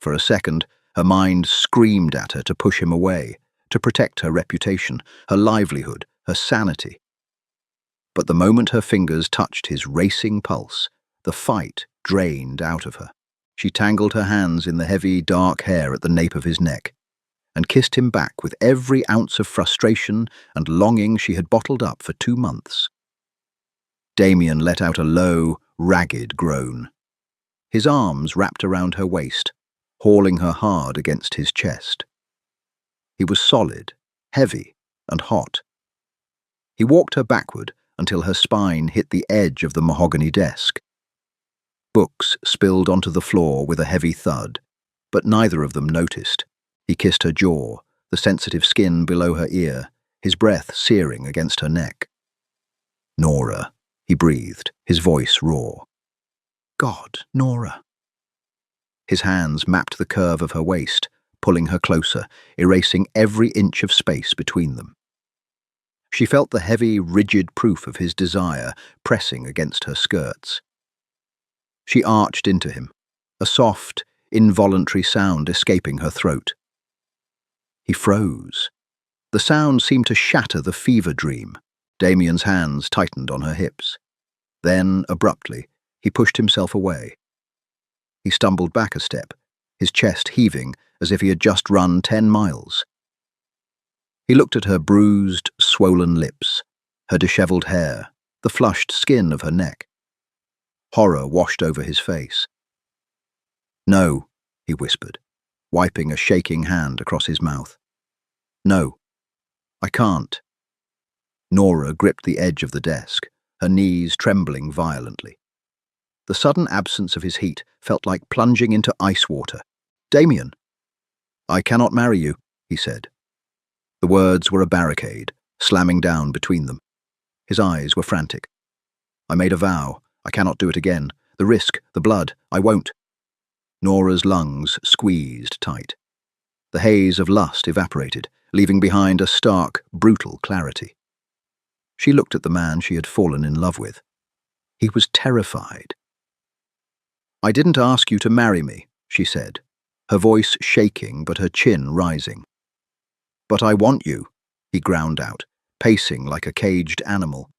S1: For a second, her mind screamed at her to push him away, to protect her reputation, her livelihood, her sanity. But the moment her fingers touched his racing pulse, the fight drained out of her. She tangled her hands in the heavy, dark hair at the nape of his neck, and kissed him back with every ounce of frustration and longing she had bottled up for 2 months. Damien let out a low, ragged groan. His arms wrapped around her waist, hauling her hard against his chest. He was solid, heavy, and hot. He walked her backward until her spine hit the edge of the mahogany desk. Books spilled onto the floor with a heavy thud, but neither of them noticed. He kissed her jaw, the sensitive skin below her ear, his breath searing against her neck. "Nora," he breathed, his voice raw. "God, Nora." His hands mapped the curve of her waist, pulling her closer, erasing every inch of space between them. She felt the heavy, rigid proof of his desire pressing against her skirts. She arched into him, a soft, involuntary sound escaping her throat. He froze. The sound seemed to shatter the fever dream. Damien's hands tightened on her hips. Then, abruptly, he pushed himself away. He stumbled back a step, his chest heaving as if he had just run 10 miles. He looked at her bruised, swollen lips, her dishevelled hair, the flushed skin of her neck. Horror washed over his face. "No," he whispered, wiping a shaking hand across his mouth. "No, I can't." Nora gripped the edge of the desk, her knees trembling violently. The sudden absence of his heat felt like plunging into ice water. "Damien!" "I cannot marry you," he said. The words were a barricade, slamming down between them. His eyes were frantic. "I made a vow. I cannot do it again. The risk, the blood, I won't." Nora's lungs squeezed tight. The haze of lust evaporated, leaving behind a stark, brutal clarity. She looked at the man she had fallen in love with. He was terrified. "I didn't ask you to marry me," she said, her voice shaking but her chin rising. "But I want you," he ground out, pacing like a caged animal.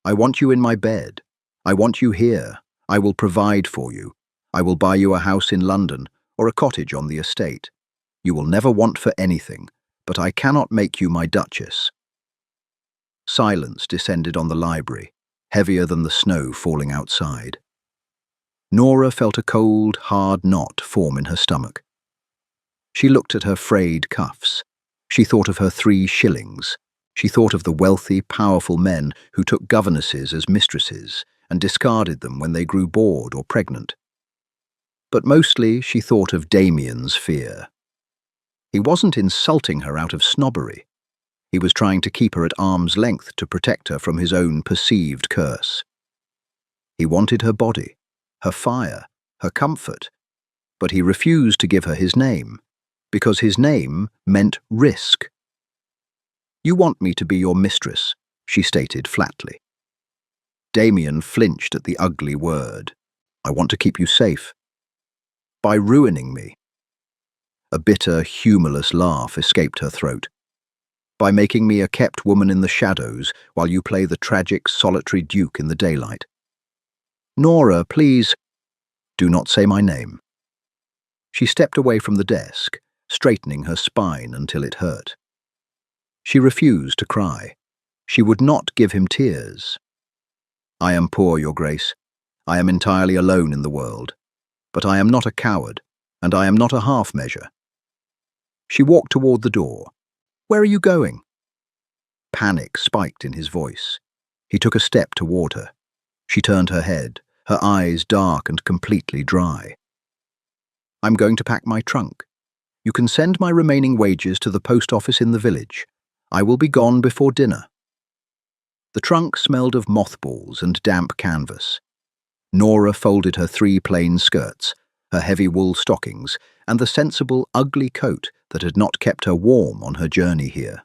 S1: "I want you in my bed. I want you here. I will provide for you. I will buy you a house in London or a cottage on the estate. You will never want for anything, but I cannot make you my duchess." Silence descended on the library, heavier than the snow falling outside. Nora felt a cold, hard knot form in her stomach. She looked at her frayed cuffs. She thought of her 3 shillings. She thought of the wealthy, powerful men who took governesses as mistresses and discarded them when they grew bored or pregnant. But mostly she thought of Damien's fear. He wasn't insulting her out of snobbery. He was trying to keep her at arm's length to protect her from his own perceived curse. He wanted her body, her fire, her comfort, but he refused to give her his name, because his name meant risk. "You want me to be your mistress," she stated flatly. Damien flinched at the ugly word. "I want to keep you safe." "By ruining me." A bitter, humorless laugh escaped her throat. "By making me a kept woman in the shadows while you play the tragic, solitary duke in the daylight." "Nora, please." "Do not say my name." She stepped away from the desk, straightening her spine until it hurt. She refused to cry. She would not give him tears. "I am poor, Your Grace. I am entirely alone in the world. But I am not a coward, and I am not a half-measure." She walked toward the door. "Where are you going?" Panic spiked in his voice. He took a step toward her. She turned her head, her eyes dark and completely dry. "I'm going to pack my trunk. You can send my remaining wages to the post office in the village. I will be gone before dinner." The trunk smelled of mothballs and damp canvas. Nora folded her 3 plain skirts, her heavy wool stockings, and the sensible, ugly coat that had not kept her warm on her journey here.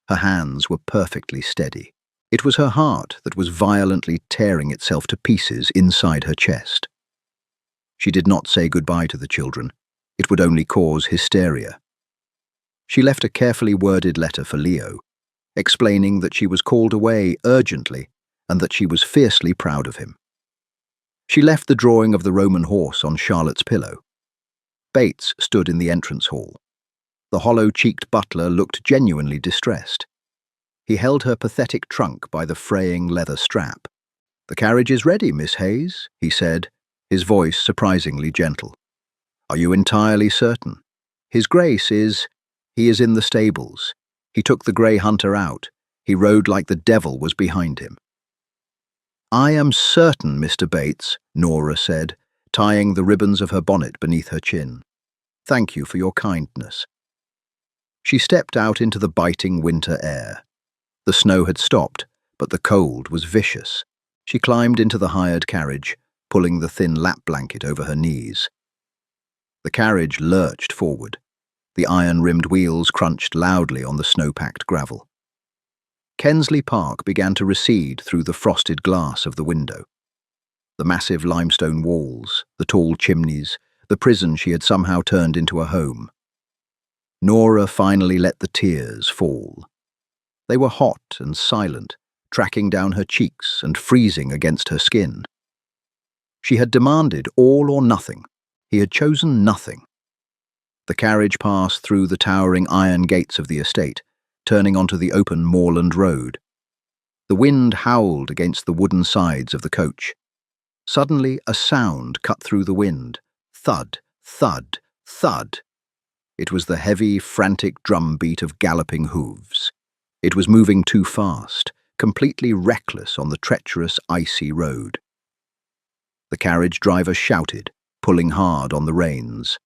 S1: Her hands were perfectly steady. It was her heart that was violently tearing itself to pieces inside her chest. She did not say goodbye to the children. It would only cause hysteria. She left a carefully worded letter for Leo, explaining that she was called away urgently and that she was fiercely proud of him. She left the drawing of the Roman horse on Charlotte's pillow. Bates stood in the entrance hall. The hollow-cheeked butler looked genuinely distressed. He held her pathetic trunk by the fraying leather strap. "The carriage is ready, Miss Hayes," he said, his voice surprisingly gentle. "Are you entirely certain? His Grace is... He is in the stables. He took the grey hunter out. He rode like the devil was behind him." "I am certain, Mr. Bates," Nora said, tying the ribbons of her bonnet beneath her chin. "Thank you for your kindness." She stepped out into the biting winter air. The snow had stopped, but the cold was vicious. She climbed into the hired carriage, pulling the thin lap blanket over her knees. The carriage lurched forward. The iron-rimmed wheels crunched loudly on the snow-packed gravel. Kensley Park began to recede through the frosted glass of the window. The massive limestone walls, the tall chimneys, the prison she had somehow turned into a home. Nora finally let the tears fall. They were hot and silent, tracking down her cheeks and freezing against her skin. She had demanded all or nothing. He had chosen nothing. The carriage passed through the towering iron gates of the estate, turning onto the open moorland road. The wind howled against the wooden sides of the coach. Suddenly, a sound cut through the wind. Thud, thud, thud. It was the heavy, frantic drumbeat of galloping hooves. It was moving too fast, completely reckless on the treacherous, icy road. The carriage driver shouted, pulling hard on the reins.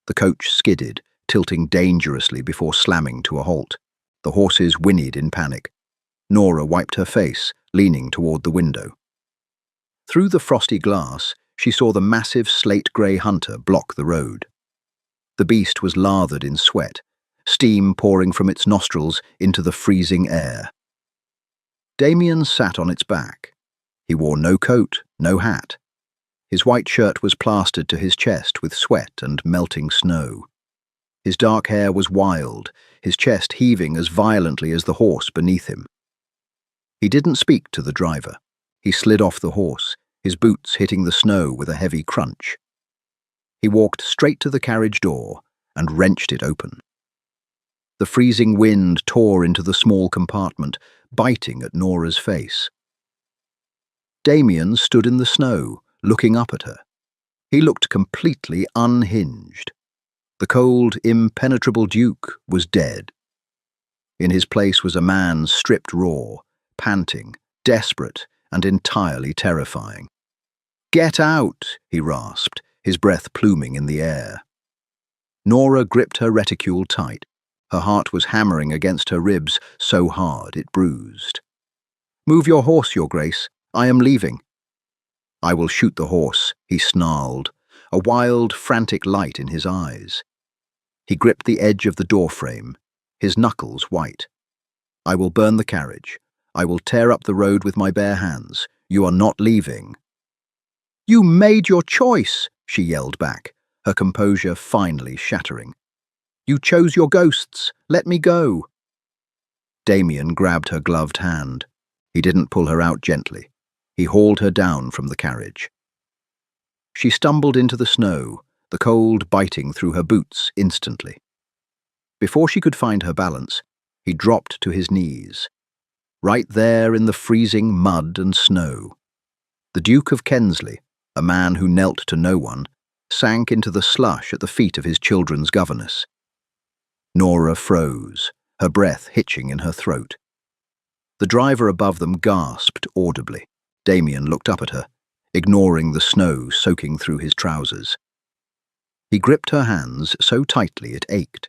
S1: The coach skidded, tilting dangerously before slamming to a halt. The horses whinnied in panic. Nora wiped her face, leaning toward the window. Through the frosty glass, she saw the massive slate-grey hunter block the road. The beast was lathered in sweat, steam pouring from its nostrils into the freezing air. Damien sat on its back. He wore no coat, no hat. His white shirt was plastered to his chest with sweat and melting snow. His dark hair was wild, his chest heaving as violently as the horse beneath him. He didn't speak to the driver. He slid off the horse, his boots hitting the snow with a heavy crunch. He walked straight to the carriage door and wrenched it open. The freezing wind tore into the small compartment, biting at Nora's face. Damien stood in the snow, looking up at her. He looked completely unhinged. The cold, impenetrable Duke was dead. In his place was a man stripped raw, panting, desperate, and entirely terrifying. "Get out!" he rasped, his breath pluming in the air. Nora gripped her reticule tight. Her heart was hammering against her ribs so hard it bruised. "Move your horse, Your Grace. I am leaving." "I will shoot the horse," he snarled, a wild, frantic light in his eyes. He gripped the edge of the doorframe, his knuckles white. "I will burn the carriage. I will tear up the road with my bare hands. You are not leaving." "You made your choice," she yelled back, her composure finally shattering. "You chose your ghosts. Let me go." Damien grabbed her gloved hand. He didn't pull her out gently. He hauled her down from the carriage. She stumbled into the snow, the cold biting through her boots instantly. Before she could find her balance, he dropped to his knees. Right there in the freezing mud and snow. The Duke of Kensley, a man who knelt to no one, sank into the slush at the feet of his children's governess. Nora froze, her breath hitching in her throat. The driver above them gasped audibly. Damien looked up at her, ignoring the snow soaking through his trousers. He gripped her hands so tightly it ached.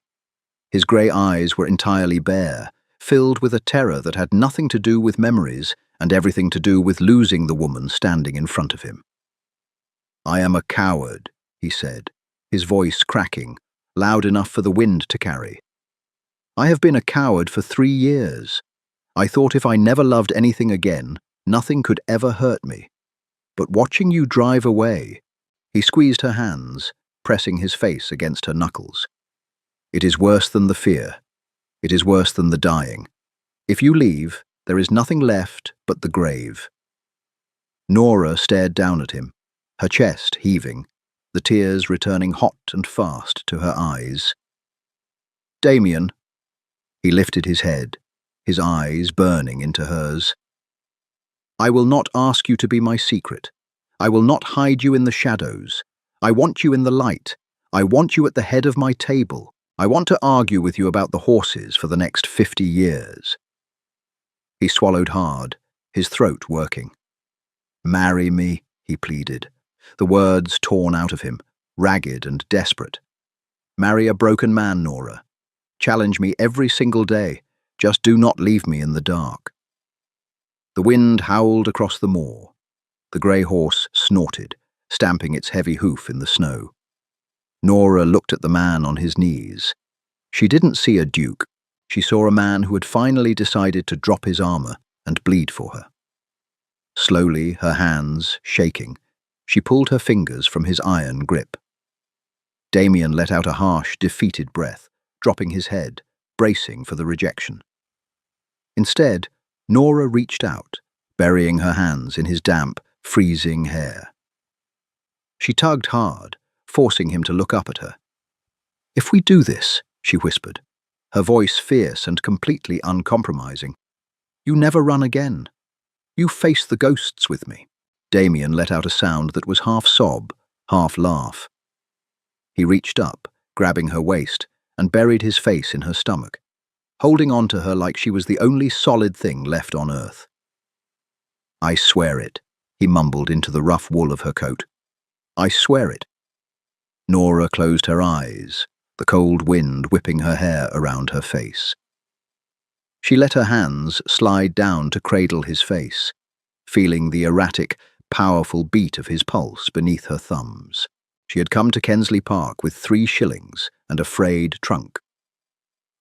S1: His grey eyes were entirely bare, filled with a terror that had nothing to do with memories and everything to do with losing the woman standing in front of him. "I am a coward," he said, his voice cracking, loud enough for the wind to carry. "I have been a coward for 3 years. I thought if I never loved anything again, nothing could ever hurt me. But watching you drive away..." He squeezed her hands, pressing his face against her knuckles. "It is worse than the fear. It is worse than the dying. If you leave, there is nothing left but the grave." Nora stared down at him, her chest heaving, the tears returning hot and fast to her eyes. "Damien." He lifted his head, his eyes burning into hers. "I will not ask you to be my secret. I will not hide you in the shadows. I want you in the light. I want you at the head of my table. I want to argue with you about the horses for the next 50 years. He swallowed hard, his throat working. "Marry me," he pleaded, the words torn out of him, ragged and desperate. "Marry a broken man, Nora. Challenge me every single day. Just do not leave me in the dark." The wind howled across the moor. The grey horse snorted, stamping its heavy hoof in the snow. Nora looked at the man on his knees. She didn't see a duke. She saw a man who had finally decided to drop his armor and bleed for her. Slowly, her hands shaking, she pulled her fingers from his iron grip. Damien let out a harsh, defeated breath, dropping his head, bracing for the rejection. Instead, Nora reached out, burying her hands in his damp, freezing hair. She tugged hard, forcing him to look up at her. "If we do this," she whispered, her voice fierce and completely uncompromising, "you never run again. You face the ghosts with me." Damien let out a sound that was half sob, half laugh. He reached up, grabbing her waist, and buried his face in her stomach, holding on to her like she was the only solid thing left on earth. "I swear it," he mumbled into the rough wool of her coat. "I swear it." Nora closed her eyes, the cold wind whipping her hair around her face. She let her hands slide down to cradle his face, feeling the erratic, powerful beat of his pulse beneath her thumbs. She had come to Kensley Park with 3 shillings and a frayed trunk.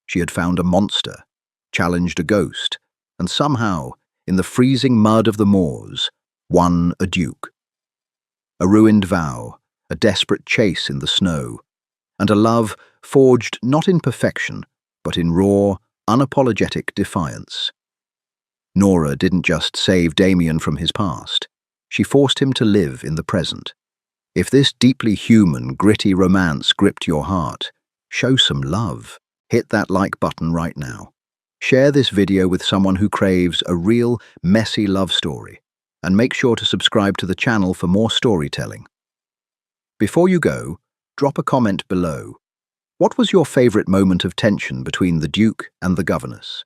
S1: She had found a monster, challenged a ghost, and somehow, in the freezing mud of the moors, won a duke. A ruined vow, a desperate chase in the snow, and a love forged not in perfection, but in raw, unapologetic defiance. Nora didn't just save Damien from his past. She forced him to live in the present. If this deeply human, gritty romance gripped your heart, show some love. Hit that like button right now. Share this video with someone who craves a real, messy love story. And make sure to subscribe to the channel for more storytelling. Before you go, drop a comment below. What was your favorite moment of tension between the Duke and the Governess?